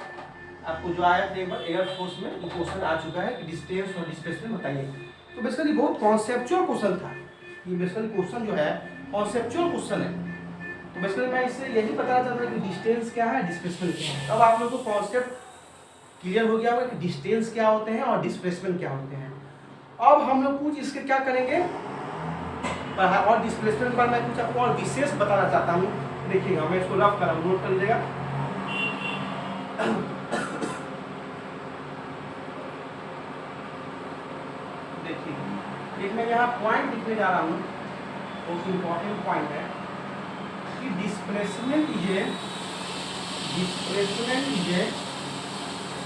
Speaker 1: आपको जो आया था एयरफोर्स में, ये क्वेश्चन आ चुका है कि डिस्टेंस और डिस्प्लेसमेंट बताइए। तो बेसिकली बहुत कॉन्सेप्चुअल क्वेश्चन था ये, बेसिकली क्वेश्चन जो है कॉन्सेप्चुअल क्वेश्चन है। तो बेसिकली मैं इससे यही बताना चाहता हूँ कि डिस्टेंस क्या है, डिस्प्लेसमेंट क्या है। अब आप लोगों को कॉन्सेप्ट क्लियर हो गया होगा कि डिस्टेंस क्या होते हैं और डिस्प्लेसमेंट क्या होते हैं। अब हम लोग कुछ इसके क्या करेंगे, और डिस्प्लेसमेंट पर मैं कुछ आपको और विशेष बताना चाहता हूँ। देखिएगा मैं इसको रफ कर रहा हूँ, नोट कर लीजिएगा। देखिए एक मैं यहाँ पॉइंट लिखने जा रहा हूँ, बहुत इंपॉर्टेंट पॉइंट है कि displacement is a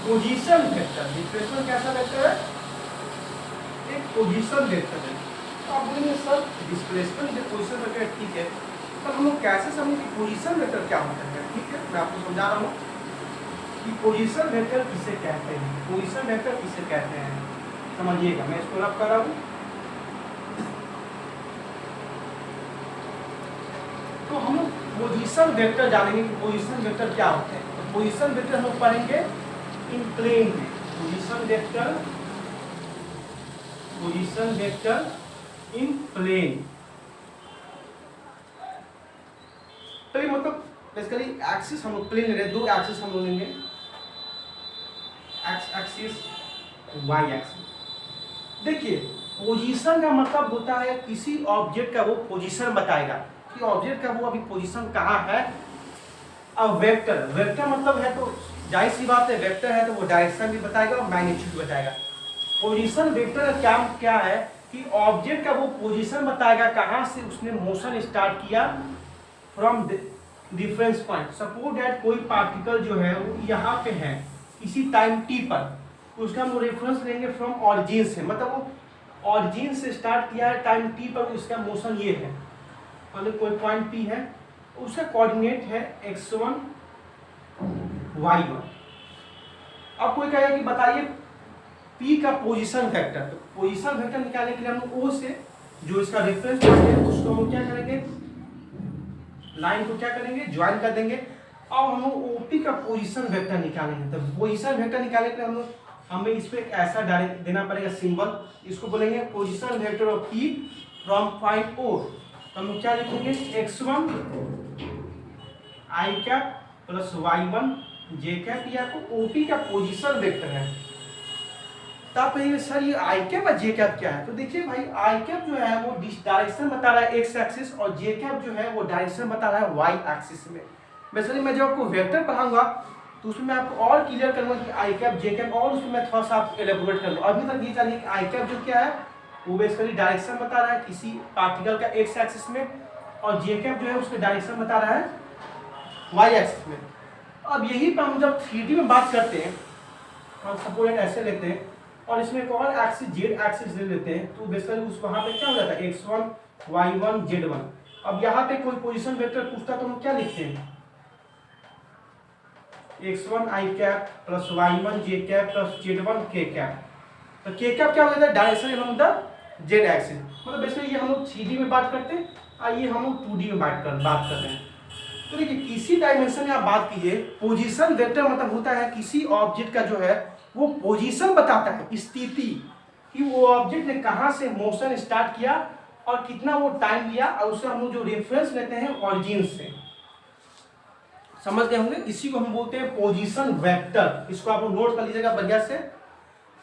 Speaker 1: position vector. Displacement कैसा वेक्टर है, एक पोजीशन वेक्टर है। तो आप बोलेंगे सर डिस्प्लेसमेंट जो पोजीशन वेक्टर है, ठीक है, तो हम लोग कैसे समझें कि पोजीशन वेक्टर क्या होता है। ठीक है, मैं आपको समझा रहा हूँ कि पोजीशन वेक्टर किसे कहते हैं, पोजीशन वेक्टर किसे कहते हैं, समझिएगा। मैं इसको रफ कर रहा हूँ। तो हम लोग पोजीशन वेक्टर जानेंगे कि पोजीशन वेक्टर क्या होते हैं। तो पोजीशन वेक्टर हम लोग पढ़ेंगे इन प्लेन में। पोजीशन वेक्टर इन प्लेन, तो ये मतलब बेसिकली एक्सिस हम लोग प्लेन ले रहे हैं, दो एक्सिस हम लोग लेंगे, एक्स एक्सिस, वाई एक्सिस। देखिए पोजीशन का मतलब होता है किसी ऑब्जेक्ट का वो पोजीशन बताएगा कि ऑब्जेक्ट का वो अभी पोजीशन कहाँ है। अब वेक्टर मतलब है, तो जाहिर सी बात है वेक्टर है तो वो डायरेक्शन भी बताएगा और मैग्नीट्यूड बताएगा। पोजीशन वेक्टर का क्या क्या है कि ऑब्जेक्ट का वो पोजीशन बताएगा कहाँ से उसने मोशन स्टार्ट किया, from difference point. Suppose that कोई पार्टिकल जो है वो यहाँ पे है इसी टाइम t पर, उसका हम रेफरेंस लेंगे फ्रॉम ऑरिजिन से, मतलब वो ऑरिजिन से स्टार्ट किया है टाइम टी पर, इसका मोशन ये है, मतलब कोई पॉइंट पी है, उसका कोऑर्डिनेट है x1 y1। अब कोई कहेगा कि बताइए पी का पोजीशन वेक्टर, तो पोजीशन वेक्टर निकालने के लिए हम लोग ओ से जो इसका रेफरेंस पॉइंट है उसको हम क्या करेंगे, लाइन को क्या करेंगे, ज्वाइन कर देंगे। अब हम लोग ओपी का पोजीशन वेक्टर निकालेंगे। तो पोजीशन वेक्टर निकालने के लिए हम लोग हमें इस पे एक ऐसा डायरेक्ट देना पड़ेगा सिंबल, इसको बोलेंगे position vector of P from point O. तो हम क्या लिखेंगे, x1 i cap plus y1 j cap, ये आपको ओपी का पोजीशन वेक्टर है। तो आप कहेंगे सर ये आई कैप और जे कैप क्या है, तो देखिए भाई आई कैप जो है वो डायरेक्शन बता रहा है एक्स एक्सिस, और जे कैप जो है वो डायरेक्शन बता रहा है वाई एक्सिस में। बेसिकली मैं जब आपको वेक्टर पढ़ाऊंगा तो उसमें मैं आपको और क्लियर करूंगा कि आई कैप जे कैप, और उसमें मैं थोड़ा सा आपको एलेबोरेट कर लूँ। अभी तक ये जानिए कि आई कैप जो क्या है वो बेसिकली डायरेक्शन बता रहा है किसी पार्टिकल का एक्स एक्सिस में, और जे कैप जो है उसका डायरेक्शन बता रहा है वाई एक्सिस में। अब यही पर हम जब 3D में बात करते हैं, हम सपोज ऐसे लेते हैं और इसमें एक और एक्सिस जेड एक्सिस ले लेते हैं, तो बेसिकली उस वहाँ पे क्या हो जाता है x1 y1 z1। अब यहाँ पे कोई पोजीशन वेक्टर पूछता तो हम क्या लिखते हैं, x1 i cap plus y1 j cap plus z1 k cap. तो k कैप क्या हो जाता है, direction along the z axis. मतलब बेसिकली ये हम लोग 3D में बात करते हैं, आइए हम लोग 2D में बात कर रहे हैं। तो देखिए किसी डायमेंशन में आप बात कीजिए, पोजीशन वेक्टर मतलब होता है किसी ऑब्जेक्ट का जो है वो पोजीशन बताता है, स्थिति, कि वो ऑब्जेक्ट ने कहां से मोशन स्टार्ट किया और कितना वो टाइम लिया, और उससे हम लोग जो रेफरेंस लेते हैं ऑरिजिन से। समझ गए होंगे, इसी को हम बोलते हैं पोजीशन वेक्टर। इसको आप लोग नोट कर लीजिएगा बढ़िया से।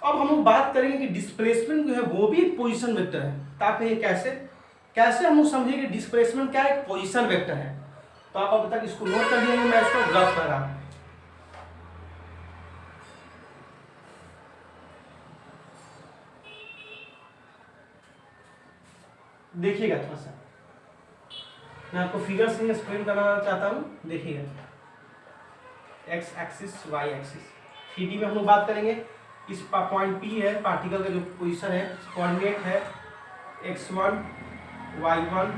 Speaker 1: अब हम लोग बात करेंगे कि डिस्प्लेसमेंट जो है वो भी एक पोजीशन वेक्टर है। ताकि ये कैसे हम लोग समझेंगे कि डिस्प्लेसमेंट क्या है, पोजीशन वेक्टर है। तो आप अब तक इसको नोट कर लिएंगे, मैं इसको ग्राफ कर रहा हूं। देखिएगा थोड़ा सा, मैं आपको फिगर से एक्सप्लेन करना चाहता हूँ। देखिएगा x axis Y axis, 3D में हम लोग बात करेंगे। इस पॉइंट P है, पार्टिकल का जो पोजीशन है, कोऑर्डिनेट है x1 y1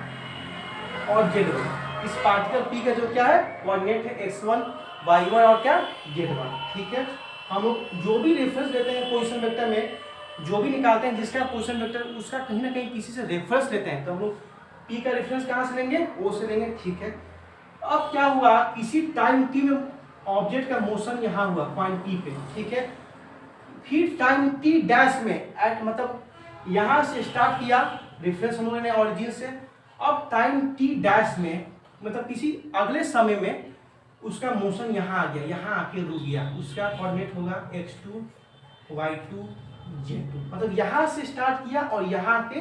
Speaker 1: और z1। इस पार्टिकल P का जो क्या है कोऑर्डिनेट है x1 y1 और क्या z1। ठीक है, हम लोग जो भी रेफरेंस देते हैं पोजीशन वेक्टर में, जो भी निकालते हैं जिसका पोजीशन वेक्टर, उसका कहीं ना कहीं किसी से रेफरेंस लेते हैं। तो हम लोग P का रेफरेंस कहाँ से लेंगे, O से लेंगे। ठीक है, अब क्या हुआ, किसी टाइम T में ऑब्जेक्ट का मोशन यहाँ हुआ पॉइंट P पे। ठीक है, फिर टाइम T डैश में एट मतलब यहाँ से स्टार्ट किया, रेफरेंस हम लोगों ने ऑरिजिन से। अब टाइम T डैश में मतलब किसी अगले समय में उसका मोशन यहाँ आ गया, यहाँ आके रुक गया। उसका कोऑर्डिनेट होगा x2 y2 z2, मतलब यहाँ से स्टार्ट किया और यहाँ के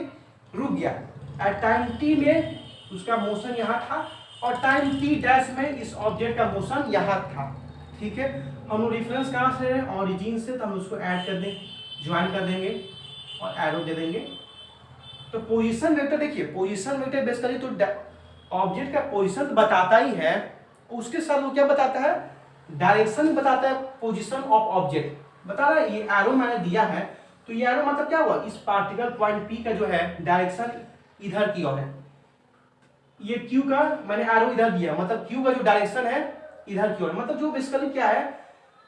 Speaker 1: रुक गया। एट टाइम T में उसका मोशन यहाँ था, और टाइम T डैश में इस ऑब्जेक्ट का मोशन यहाँ था। ठीक है, हम लोग रेफरेंस कहाँ से ले रहे हैं, ऑरिजिन से, तो हम उसको ऐड कर देंगे, ज्वाइन कर देंगे और एरो दे देंगे। तो पोजीशन वेक्टर देखिए, पोजीशन वेक्टर बेसिकली तो ऑब्जेक्ट का पोजीशन बताता ही है, उसके साथ वो क्या बताता है, डायरेक्शन बताता है, पोजीशन ऑफ ऑब्जेक्ट बता रहा है। ये एरो मैंने दिया है, तो ये एरो मतलब क्या हुआ, इस पार्टिकल पॉइंट P का जो है डायरेक्शन इधर की ओर है। ये Q का मैंने एरो इधर दिया, मतलब Q का जो डायरेक्शन है इधर की ओर, मतलब जो बेसिकली क्या है,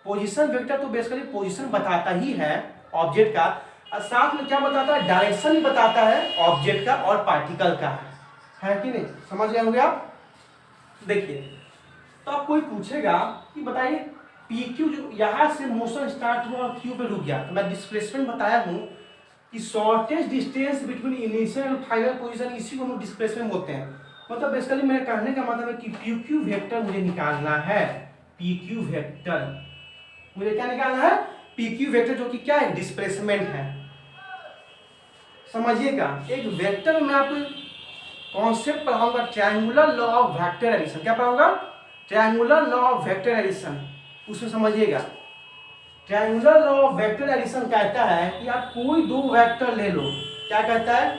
Speaker 1: पोजीशन वेक्टर तो बेसिकली पोजीशन बताता ही है ऑब्जेक्ट का, और साथ में क्या बताता है, डायरेक्शन भी बताता है ऑब्जेक्ट का और पार्टिकल का, है कि नहीं। समझ गए होंगे आप। देखिए, तो आप कोई पूछेगा कि बताइए PQ जो यहाँ से मोशन स्टार्ट हुआ और Q पे रुक गया, तो मैं डिस्प्लेसमेंट बताया हूँ कि shortest distance between initial and final position, इसी को हम डिस्प्लेसमेंट बोलते हैं। मतलब बेसिकली मेरे कहने का मतलब है कि PQ वेक्टर मुझे निकालना है, PQ वेक्टर मुझे क्या निकालना है, PQ वेक्टर, जो कि क्या है, डिस्प्लेसमेंट है। समझिएगा, एक वेक्टर में आपको कॉन्सेप्ट पढ़ाऊंगा, triangular law of vector addition. क्या पढ़ाऊंगा, triangular law of vector addition. उसमें समझिएगा, triangular law of vector addition कहता है कि आप कोई दो वेक्टर ले लो। क्या कहता है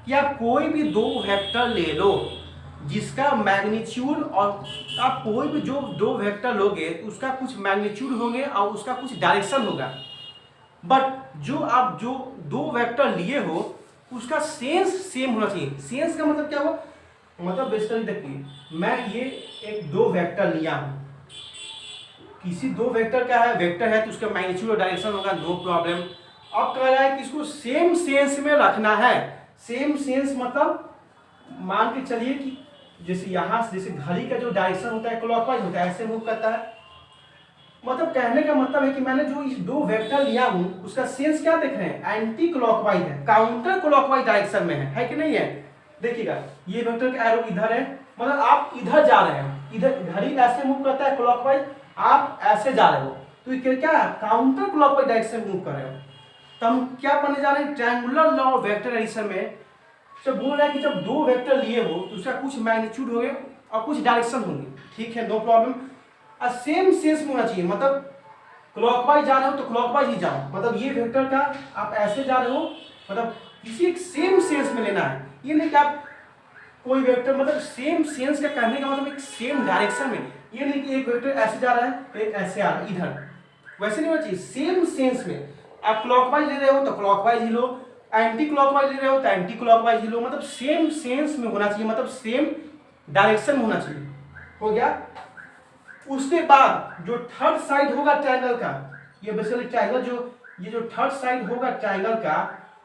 Speaker 1: कि आप कोई भी दो वेक्टर ले लो जिसका मैग्नीट्यूड, और आप कोई भी जो दो वेक्टर लोगे उसका कुछ मैग्नीट्यूड होंगे और उसका कुछ डायरेक्शन होगा। बट जो आप जो दो वेक्टर लिए हो उसका सेंस सेम होना चाहिए। सेंस का मतलब क्या हुआ, मतलब बेसिकली देखिए, मैं ये एक दो वेक्टर लिया हूँ, किसी दो वेक्टर का है, वेक्टर है तो उसका मैग्नीट्यूड और डायरेक्शन होगा, नो प्रॉब्लम। अब कह रहा है कि इसको सेम सेंस में रखना है। सेम सेंस मतलब मान के चलिए कि जैसे यहाँ से, जैसे घड़ी का जो डायरेक्शन होता है क्लॉकवाइज होता है, ऐसे मूव करता है। मतलब कहने का मतलब है कि मैंने जो इस दो वेक्टर लिया हूं उसका सेंस क्या देख रहे हैं, एंटी क्लॉकवाइज है, काउंटर क्लॉकवाइज डायरेक्शन में है कि नहीं है। देखिएगा ये वेक्टर का एरो इधर है, मतलब आप इधर जा रहे हैं, इधर घड़ी ऐसे मूव करता है क्लॉकवाइज, आप ऐसे जा रहे हो, तो ये क्या है, काउंटर क्लॉकवाइज डायरेक्शन में मूव कर रहे हो। तो हम क्या पढ़ने जा रहे हैं, triangular law of vector addition में जब बोल रहा है कि जब दो वेक्टर लिए हो तो उसका कुछ मैग्नीट्यूड होंगे और कुछ डायरेक्शन होंगे, ठीक है, नो प्रॉब्लम। और सेम सेंस में होना चाहिए, मतलब क्लॉकवाइज जा रहे हो तो क्लॉकवाइज ही जाओ, मतलब ये वेक्टर का आप ऐसे जा रहे हो, मतलब किसी एक सेम सेंस में लेना है। ये नहीं कि आप कोई वेक्टर, मतलब सेम सेंस का कहने का मतलब एक सेम डायरेक्शन में, ये नहीं कि एक वेक्टर ऐसे जा रहा है एक ऐसे आ रहा है इधर, वैसे नहीं होना चाहिए। सेम सेंस में आप क्लॉकवाइज ले रहे हो तो क्लॉकवाइज ही लो, एंटी क्लॉकवाइज ले रहे हो तो एंटी क्लॉकवाइज ही लो, मतलब सेम सेंस में होना चाहिए, मतलब सेम डायरेक्शन में होना चाहिए। हो गया। उसके बाद जो थर्ड साइड होगा ट्रायंगल का, ये बेसिकली ट्रायंगल जो ये जो थर्ड साइड होगा ट्रायंगल का,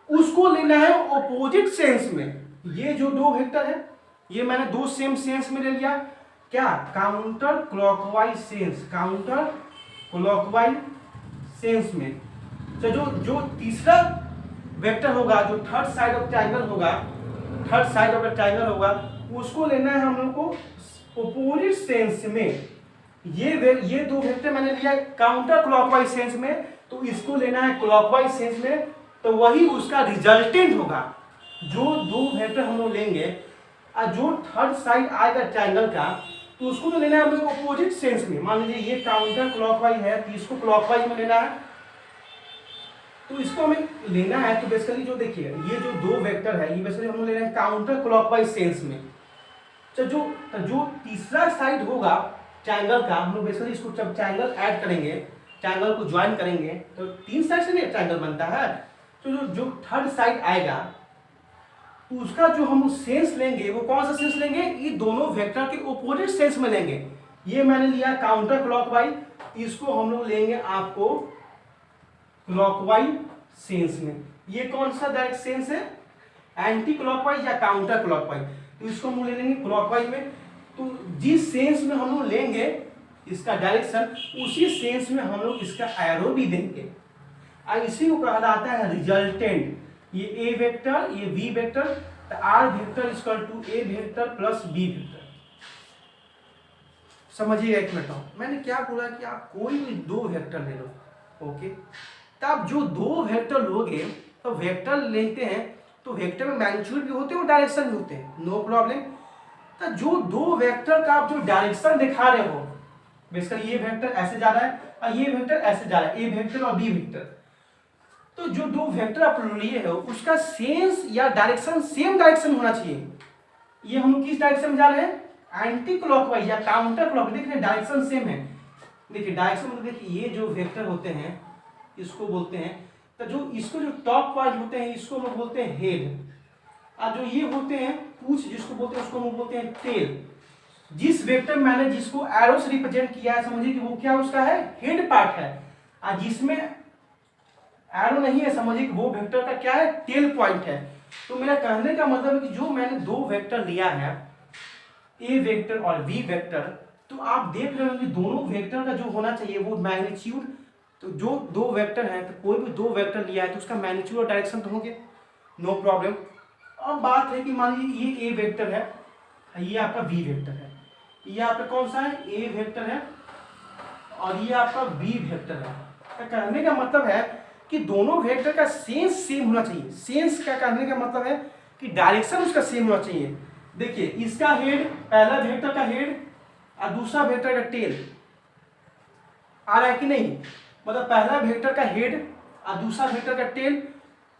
Speaker 1: उसको लेना है ऑपोजिट सेंस में। ये जो दो वेक्टर है ये मैंने दो सेम सेंस में ले लिया, क्या, counter clockwise sense, counter clockwise sense में। तो जो तीसरा वेक्टर होगा, जो थर्ड साइड ऑफ ट्रायंगल होगा, third side of the triangle होगा, उसको लेना है हम लोग को ऑपोजिट सेंस में। ये दो वेक्टर मैंने लिया काउंटर क्लॉकवाइज सेंस में, तो इसको लेना है क्लॉकवाइज सेंस में, तो वही उसका रिजल्टेंट होगा। जो दो वेक्टर हम लोग लेंगे और जो थर्ड साइड आएगा ट्रायंगल का, तो उसको तो लेना है हम लोग ऑपोजिट सेंस में। मान लीजिए ये काउंटर क्लॉकवाइज है तो इसको क्लॉकवाइज में लेना है, तो इसको हमें लेना है। तो बेसिकली जो देखिए ये जो दो वेक्टर है ये बेसिकली हम लोग ले रहे हैं काउंटर क्लॉकवाइज सेंस में। तो जो तीसरा साइड होगा ट्रायंगल का, हम लोग बेसिकली इसको जब ट्रायंगल ऐड करेंगे, ट्रायंगल को ज्वाइन करेंगे तो तीन साइड से नहीं ट्रायंगल बनता है, तो जो थर्ड साइड आएगा तो उसका जो हम सेंस लेंगे वो कौन सा सेंस लेंगे, ये दोनों वेक्टर के ऑपोजिट सेंस में लेंगे। ये मैंने लिया काउंटर क्लॉकवाइज, इसको हम लोग लेंगे आपको क्लॉकवाइज सेंस में। ये कौन सा डायरेक्ट सेंस है, एंटी क्लॉकवाइज या काउंटर क्लॉकवाइज, तो इसको हम लोग ले लेंगे क्लॉकवाइज में। तो जिस सेंस में हम लोग लेंगे इसका डायरेक्शन, उसी सेंस में हम लोग इसका एरो भी देंगे, और इसी को कहा जाता है रिजल्टेंट। ये ए वेक्टर, ये बी वेक्टर, तो R vector equal to A vector plus B vector. समझिएगा एक मिनट, मैंने क्या बोला कि आप कोई भी दो वेक्टर ले लो, ओके। तो आप जो दो वेक्टर लोगे तो वेक्टर लेते हैं तो वेक्टर में मैग्नीट्यूड भी होते हैं और डायरेक्शन भी होते हैं, नो प्रॉब्लम। तो जो दो वेक्टर का आप जो डायरेक्शन दिखा रहे हो, बेसिकली ये वेक्टर ऐसे जा रहा है और ये वेक्टर ऐसे जा रहा है, ए वेक्टर और बी वेक्टर, तो जो दो वेक्टर आप लिए हो उसका सेंस या डायरेक्शन सेम डायरेक्शन होना चाहिए। ये हम किस डायरेक्शन में जा रहे हैं, एंटी क्लॉकवाइज या काउंटर क्लॉकवाइज, देख रहे डायरेक्शन सेम है। देखिए डायरेक्शन मतलब देखिए ये जो वेक्टर होते हैं इसको बोलते हैं, तो जो इसको जो टॉप पार्ट होते हैं इसको हम बोलते हैं हेड, और जो ये होते हैं पूंछ जिसको बोलते हैं उसको हम बोलते हैं टेल। जिस वेक्टर मैंने जिसको एरो से रिप्रेजेंट किया है समझिए कि वो क्या उसका है, हेड पार्ट है, और जिसमें एरो नहीं है समझिए कि वो वेक्टर का क्या है, टेल पॉइंट है। तो मेरा कहने का मतलब है कि जो मैंने दो वेक्टर लिया है, ए वेक्टर और बी वेक्टर, तो आप देख रहे हो कि दोनों वेक्टर का जो होना चाहिए वो मैग्नीट्यूड, तो जो दो वेक्टर हैं तो कोई भी दो वेक्टर लिया है तो उसका मैग्नीट्यूड और डायरेक्शन तो होंगे, नो प्रॉब्लम। अब बात है कि मान लीजिए ये ए वेक्टर है, ये आपका बी वेक्टर है, ये आपका कौन सा है, ए वेक्टर है, और ये आपका बी वेक्टर है। तो कहने का मतलब है कि दोनों वेक्टर का सेंस सेम होना चाहिए। सेंस का कहने का मतलब है कि डायरेक्शन उसका सेम होना चाहिए। देखिए इसका हेड, पहला वेक्टर का हेड और दूसरा वेक्टर का टेल आ रहा है कि नहीं, मतलब पहला वेक्टर का हेड और दूसरा वेक्टर का टेल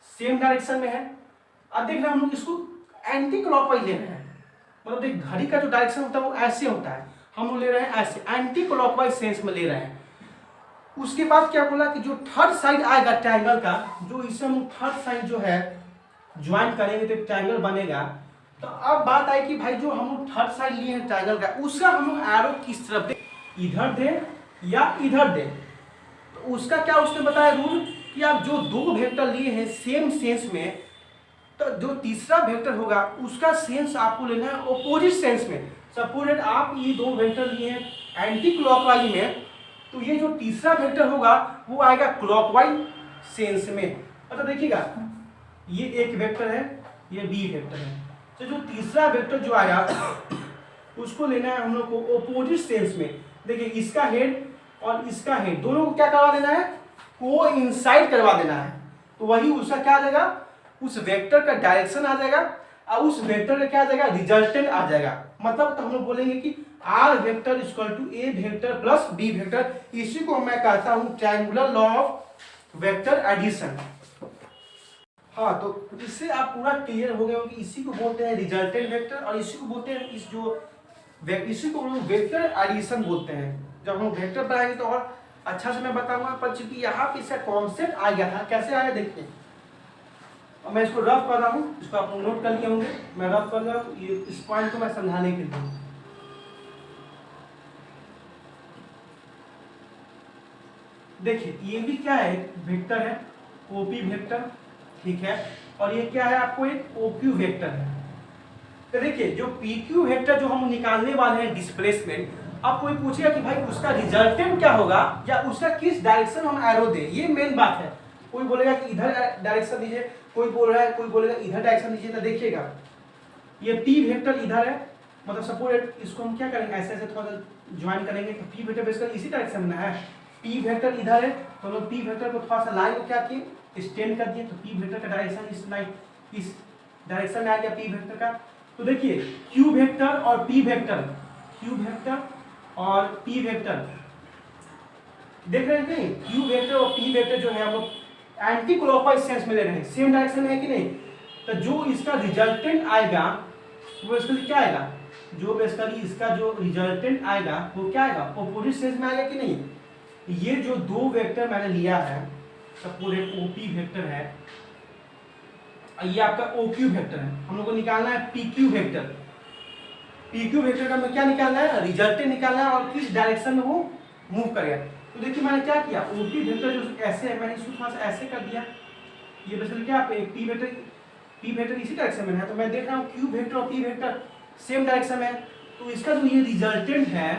Speaker 1: सेम डायरेक्शन में है। अब देख रहे हैं हम लोग इसको एंटी क्लॉकवाइज ले रहे हैं, मतलब देख घड़ी का जो डायरेक्शन होता है वो ऐसे होता है, हम लोग ले रहे हैं ऐसे एंटी क्लॉकवाइज सेंस में ले रहे हैं। उसके बाद क्या बोला कि जो थर्ड साइड आएगा ट्रायंगल का, जो इसे हम थर्ड साइड जो है ज्वाइन करेंगे तो एक ट्रायंगल बनेगा। तो अब बात आई कि भाई जो हम लोग थर्ड साइड लिए हैं ट्रायंगल का, उसका हम लोग एरो किस तरफ दे, इधर दे या इधर दे। तो उसका क्या उसने बताया रूल कि आप जो दो वेक्टर लिए हैं सेम सेंस में, तो जो तीसरा वेक्टर होगा उसका सेंस आपको लेना है ऑपोजिट सेंस में। सपोज आप ये दो वेक्टर लिए हैं एंटी क्लॉकवाइज में, तो ये जो तीसरा वेक्टर होगा वो आएगा क्लॉकवाइज सेंस में। मतलब देखिएगा ये एक वेक्टर है, ये बी वेक्टर है, तो जो तीसरा वेक्टर जो आया उसको लेना है हम लोग को ऑपोजिट सेंस में। देखिए इसका हेड और इसका हेड दोनों को क्या करवा देना है, कोइंसाइड करवा देना है। तो वही उसका क्या आ जाएगा, उस वेक्टर का डायरेक्शन आ जाएगा और उस वेक्टर का क्या आ जाएगा, रिजल्टेंट आ जाएगा। मतलब तो हम लोग बोलेंगे कि R vector equal to A vector plus B vector. इसी को मैं कहता हूं triangular law of vector addition. हाँ, तो इससे आप पूरा क्लियर हो गए हो कि इसी को बोलते हैं रिजल्टेंट वेक्टर और इसी को बोलते हैं इसी को वेक्टर एडिशन बोलते हैं। जब हम वेक्टर पढ़ाएंगे तो और अच्छा से मैं बताऊंगा, पर चूंकि यहाँ पे इसका कॉन्सेप्ट आ गया था, कैसे आया देखिए। और मैं इसको रफ कर रहा हूँ, इसको आप नोट कर लिए होंगे, मैं रफ कर रहा हूँ ये इस पॉइंट को मैं समझाने के लिए। देखिए ये भी क्या है, वेक्टर है, ओपी वेक्टर, ठीक है, और ये क्या है आपको एक ओक्यू वेक्टर है। तो देखिए जो पीक्यू वेक्टर जो हम निकालने वाले हैं डिस्प्लेसमेंट, अब कोई पूछेगा कि भाई उसका रिजल्टेंट क्या होगा या उसका किस डायरेक्शन हम एरो दें, ये मेन बात है। कोई बोलेगा कि इधर डायरेक्शन दीजिए, कोई बोल रहा है, कोई बोलेगा इधर डायरेक्शन दीजिए। तो देखिएगा ये पी वेक्टर इधर है, मतलब सपोज इसको हम क्या करेंगे, ऐसे ऐसे थोड़ा सा ज्वाइन करेंगे तो पी वेक्टर बेसिकली इसी डायरेक्शन में है। पी वेक्टर इधर है तो हम लोग पी वेक्टर को थोड़ा सा लाइन को क्या किए, स्टेंड कर दिए, तो पी वेक्टर का डायरेक्शन इस लाइन इस डायरेक्शन में आ गया पी वेक्टर का। तो देखिए क्यू वेक्टर और पी वेक्टर, क्यू वेक्टर और पी वेक्टर देख रहे हैं कि नहीं, क्यू वेक्टर और पी वेक्टर जो है हम लोग एंटी क्लॉकवाइज सेंस में ले रहे हैं, सेम डायरेक्शन में है कि नहीं। तो जो इसका रिजल्टेंट आएगा वो बेसिकली क्या आएगा, जो बेसिकली इसका जो रिजल्टेंट आएगा वो क्या आएगा, ऑपोजिट सेंस में आएगा कि नहीं। ये जो दो वेक्टर मैंने लिया है, सपोज एक ओपी वेक्टर है, ये आपका ओक्यू वेक्टर है, हम लोग को निकालना है पीक्यू वेक्टर। पीक्यू वेक्टर का हमें क्या निकालना है, रिजल्टेंट निकालना है और किस डायरेक्शन में वो मूव करेगा। तो देखिए मैंने क्या किया, ओपी वेक्टर जो ऐसे है मैंने इसको थोड़ा सा ऐसे कर दिया, ये बेसिकली क्या पी वेक्टर इसी डायरेक्शन में है, तो मैं देख रहा हूँ क्यू वेक्टर और पी वेक्टर सेम डायरेक्शन में है। तो इसका जो ये रिजल्टेंट है,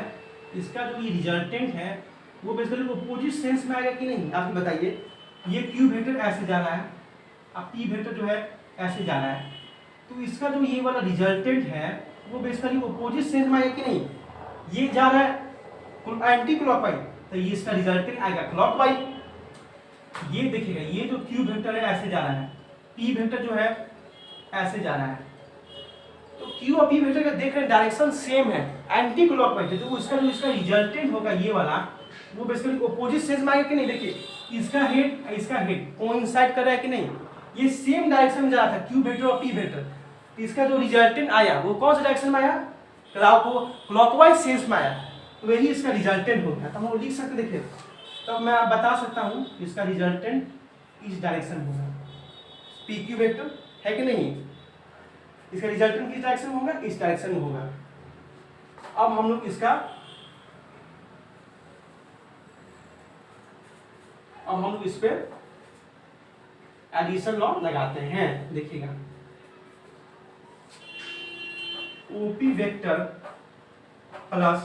Speaker 1: इसका जो ये रिजल्टेंट है वो बेसिकली अपोजिट सेंस में आएगा कि नहीं, आप बताइए। ये क्यू वेक्टर ऐसे जा रहा है, अब पी वेक्टर जो है ऐसे जा रहा है, तो इसका जो ये वाला रिजल्टेंट है वो बेसिकली अपोजिट सेंस में आएगा कि नहीं। ये जा रहा है एंटी क्लॉकवाइज, तो ये इसका रिजल्टेंट आएगा क्लॉकवाइज। ये देखिएगा ये जो क्यू वेक्टर है ऐसे जा रहा है, पी वेक्टर जो है ऐसे जा रहा है, तो क्यू और पी वेक्टर का देख रहे हैं डायरेक्शन सेम है, एंटी क्लॉकवाइज है। तो इसका जो इसका रिजल्टेंट होगा ये वाला वो बेसिकली अपोजिट सेंस में आएगा कि नहीं। देखिए इसका हेड कोइंसाइड कर रहा है कि नहीं, ये सेम डायरेक्शन में जा रहा था क्यू वेक्टर और पी वेक्टर। इसका जो रिजल्टेंट आया वो कौन सा डायरेक्शन में आया, क्लॉकवाइज सेंस में आया, तो यही इसका रिजल्टेंट हो गया। तो हम लिख सकते, देखिए तो मैं बता सकता हूँ इसका रिजल्टेंट इस डायरेक्शन होगा, पी क्यू वेक्टर है कि नहीं, इसका रिजल्टेंट किस डायरेक्शन में होगा, इस डायरेक्शन में होगा। अब हम लोग इसका इस पे एडिशन लॉ लगाते हैं। देखिएगा OP vector plus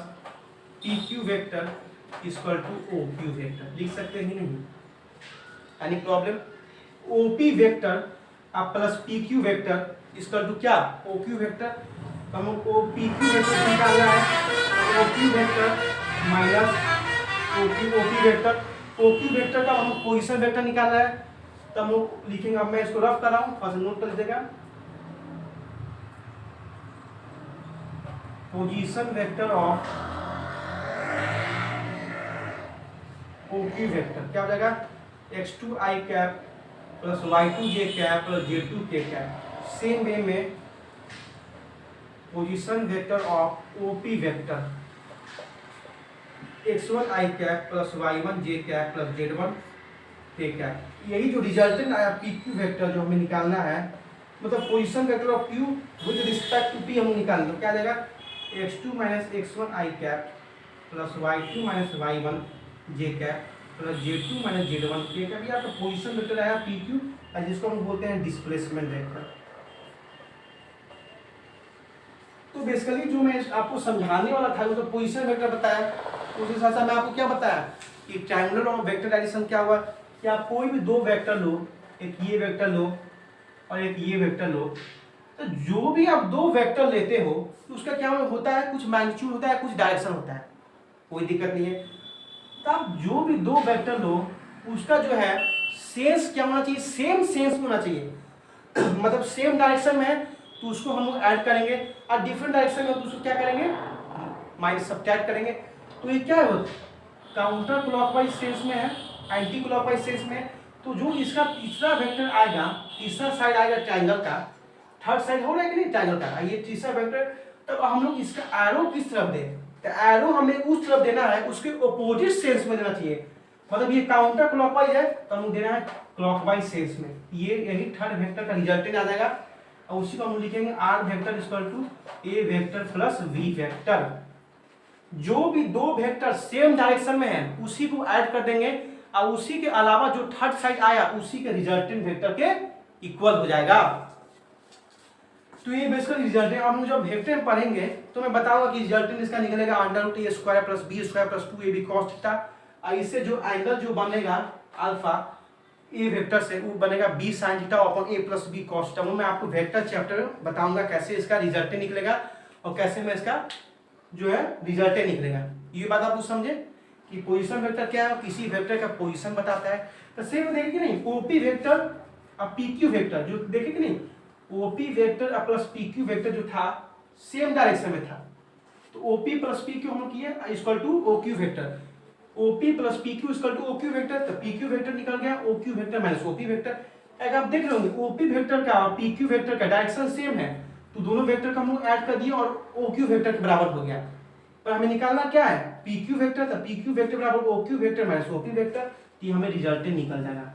Speaker 1: PQ vector equal to OQ vector लिख सकते हैं कि नहीं, एनी प्रॉब्लम। ओपी वेक्टर आप plus PQ vector equal to क्या, ओक्यू वेक्टर। तो हमको पीक्यू वेक्टर निकालना है, OQ vector minus OP vector. OQ vector का हमको पोजीशन वेक्टर निकालना है, तो हम लोग लिखेंगे, अब मैं इसको रफ कर रहा हूँ, थोड़ा सा नोट कर लीजिएगा। Position vector of OQ vector क्या हो जाएगा, x2i cap plus y2j cap plus z2k cap. Same way में position vector of OP vector x1i cap plus y1j cap plus z1k cap. यही जो रिजल्टेंट आया पीक्यू वेक्टर जो हमें निकालना है मतलब position vector of Q with respect to P हम निकाल लो, क्या आ जाएगा x2 minus x1 I cap plus y2 minus y1 J cap plus z2 minus z1 K cap. या तो पोजीशन वेक्टर आया पी क्यू और जिसको हम बोलते हैं डिस्प्लेसमेंट वेक्टर। तो बेसिकली जो मैं आपको समझाने वाला था वो तो पोजीशन वेक्टर बताया, उस हिसाब से मैं आपको क्या बताया कि ट्रायंगुलर और वेक्टर डायरेक्शन क्या हुआ कि आप कोई भी दो वेक्टर लो, एक ये वेक्टर लो और एक ये वेक्टर लो, तो जो भी आप दो वेक्टर लेते हो तो उसका क्या होता है, कुछ मैग्नीट्यूड होता है, कुछ डायरेक्शन होता है, कोई दिक्कत नहीं है। तो आप जो भी दो वेक्टर लो उसका जो है सेंस क्या होना चाहिए, सेम सेंस होना चाहिए मतलब सेम डायरेक्शन में है तो उसको हम लोग ऐड करेंगे और डिफरेंट डायरेक्शन में तो उसको क्या करेंगे माइनस सब्ट्रैक्ट करेंगे। तो ये क्या है काउंटर क्लॉकवाइज सेंस में है, एंटी क्लॉकवाइज सेंस में। तो जो इसका तीसरा वेक्टर आएगा, तीसरा साइड आएगा ट्रायंगल का, थर्ड साइड हो रहा है कि नहीं ट्रायंगल का, ये तीसरा वेक्टर, तब हम लोग इसका एरो किस तरफ दें, तो एरो हमें उस तरफ देना है, उसके अपोजिट सेंस में देना चाहिए। मतलब ये काउंटर क्लॉकवाइज है तो हम देना है क्लॉकवाइज सेंस में, ये यही थर्ड वेक्टर का रिजल्टेंट आ जाएगा। और उसी को हम लिखेंगे R vector equal to A vector plus V vector. जो भी दो वेक्टर सेम डायरेक्शन में है उसी को ऐड कर देंगे और उसी के अलावा जो थर्ड साइड आया उसी के रिजल्टेंट वेक्टर के इक्वल हो जाएगा। तो ये बेसिकली रिजल्टेंट हम जब वेक्टर में पढ़ेंगे तो मैं बताऊंगा कि रिजल्टेंट इसका निकलेगा under root A square plus B square plus 2ab cos theta. और इससे जो एंगल जो बनेगा अल्फा ए वेक्टर से वो बनेगा b sin theta upon a plus b cos theta. वो मैं आपको वेक्टर चैप्टर में बताऊंगा कैसे इसका रिजल्टेंट निकलेगा और कैसे मैं इसका जो है रिजल्टेंट निकलेगा। ये बात आप समझे कि पोजीशन वेक्टर क्या है, किसी वेक्टर का पोजीशन बताता है। तो सेम देखे कि नहीं ओपी वेक्टर और पीक्यू वेक्टर जो देखे कि नहीं, OP vector plus PQ vector जो था सेम डायरेक्शन में था, तो ओपी प्लस पीक्यू हम लोग किए equal to OQ vector, OP plus PQ equal to OQ vector, तो पीक्यू वेक्टर निकल गया OQ vector minus OP vector. अगर आप देख रहे होंगे ओपी वेक्टर का और पीक्यू वेक्टर का डायरेक्शन सेम है तो दोनों वेक्टर का हम लोग ऐड कर दिए और ओक्यू वेक्टर के बराबर हो गया। पर हमें निकालना क्या है पीक्यू वेक्टर, तो पीक्यू वेक्टर बराबर OQ vector minus OP vector, तो हमें रिजल्टेंट निकल जाएगा।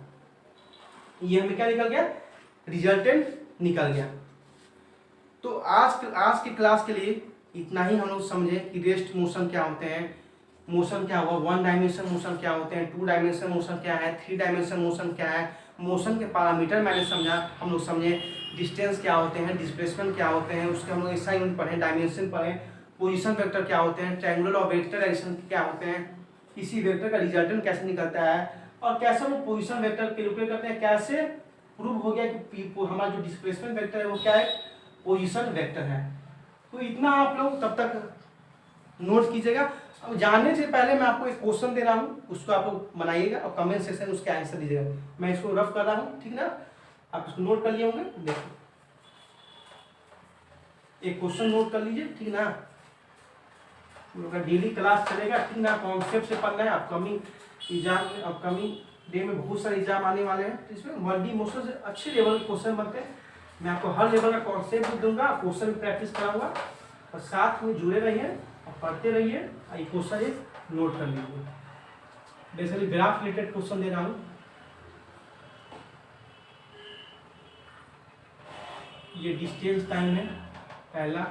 Speaker 1: ये हमें क्या निकल गया, रिजल्टेंट निकल गया। तो आज के क्लास के लिए इतना ही हम लोग समझे कि रेस्ट मोशन क्या होते हैं, मोशन क्या हुआ, 1 डायमेंशन मोशन क्या होते हैं, 2 डायमेंशन मोशन क्या है, 3 डायमेंशन मोशन क्या है, मोशन के पैरामीटर मैंने समझा, हम लोग समझे डिस्टेंस क्या होते हैं, डिस्प्लेसमेंट क्या होते हैं, उसके हम लोग एसआई यूनिट पढ़े, डायमेंशन पढ़े, पोजीशन वेक्टर क्या होते हैं, ट्रायंगुलर और वेक्टर डायरेक्शन क्या होते हैं, किसी वेक्टर का रिजल्टेंट कैसे निकलता है और कैसे वो पोजीशन वेक्टर कैलकुलेट करते हैं, कैसे प्रूव हो गया कि हमारा जो डिस्प्लेसमेंट वेक्टर है वो क्या है, पोजीशन वेक्टर है। तो इतना आप लोग तब तक नोट कीजिएगा। अब जानने से पहले मैं आपको एक क्वेश्चन दे रहा हूँ, उसको आप लोग बनाइएगा और कमेंट सेक्शन में उसके आंसर दीजिएगा। मैं इसको रफ कर रहा हूँ, ठीक ना, आप इसको नोट कर लिए होंगे। देखो एक क्वेश्चन नोट कर लीजिए, ठीक ना, डेली क्लास चलेगा, ठीक ना, कॉन्सेप्ट से पढ़ना है। अपकमिंग एग्जाम में, अपकमिंग डे में बहुत सारे एग्जाम आने वाले हैं, तो इसमें 1D मोशन से अच्छे लेवल के क्वेश्चन बनते हैं। मैं आपको हर लेवल का कॉन्सेप्ट भी दूंगा, क्वेश्चन भी प्रैक्टिस कराऊंगा और साथ में जुड़े रहिए और पढ़ते रहिए और ये क्वेश्चन एक नोट कर लीजिए। बेसिकली ग्राफ रिलेटेड क्वेश्चन दे रहा हूँ। ये डिस्टेंस टाइम है पहला,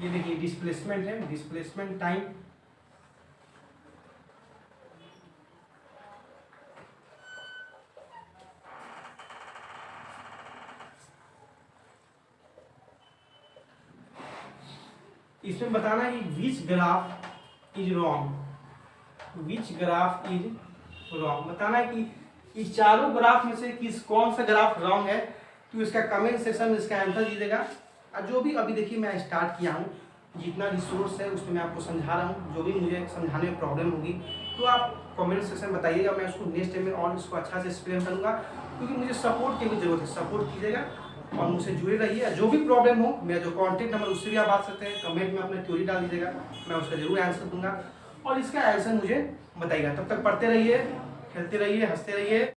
Speaker 1: ये देखिए डिस्प्लेसमेंट है, डिस्प्लेसमेंट टाइम, इसमें बताना है which graph is wrong, which graph is wrong, बताना है कि इस चारों ग्राफ में से कौन सा ग्राफ रॉन्ग है। तो इसका कमेंट सेक्शन में इसका आंसर दीजिएगा। और जो भी अभी देखिए मैं स्टार्ट किया हूँ, जितना रिसोर्स है उसमें मैं आपको समझा रहा हूँ, जो भी मुझे समझाने में प्रॉब्लम होगी तो आप कमेंट सेक्शन में बताइएगा, मैं उसको नेक्स्ट टाइम में और इसको अच्छा से एक्सप्लेन करूँगा, क्योंकि मुझे सपोर्ट की भी जरूरत है। सपोर्ट कीजिएगा और मुझसे जुड़े रहिए। जो भी प्रॉब्लम हो, मेरा जो कॉन्टैक्ट नंबर उससे भी आप बात सकते हैं, कमेंट में अपना थ्योरी डाल दीजिएगा, मैं उसका जरूर आंसर दूंगा और इसका आंसर मुझे बताइएगा। तब तक पढ़ते रहिए, खेलते रहिए, हंसते रहिए।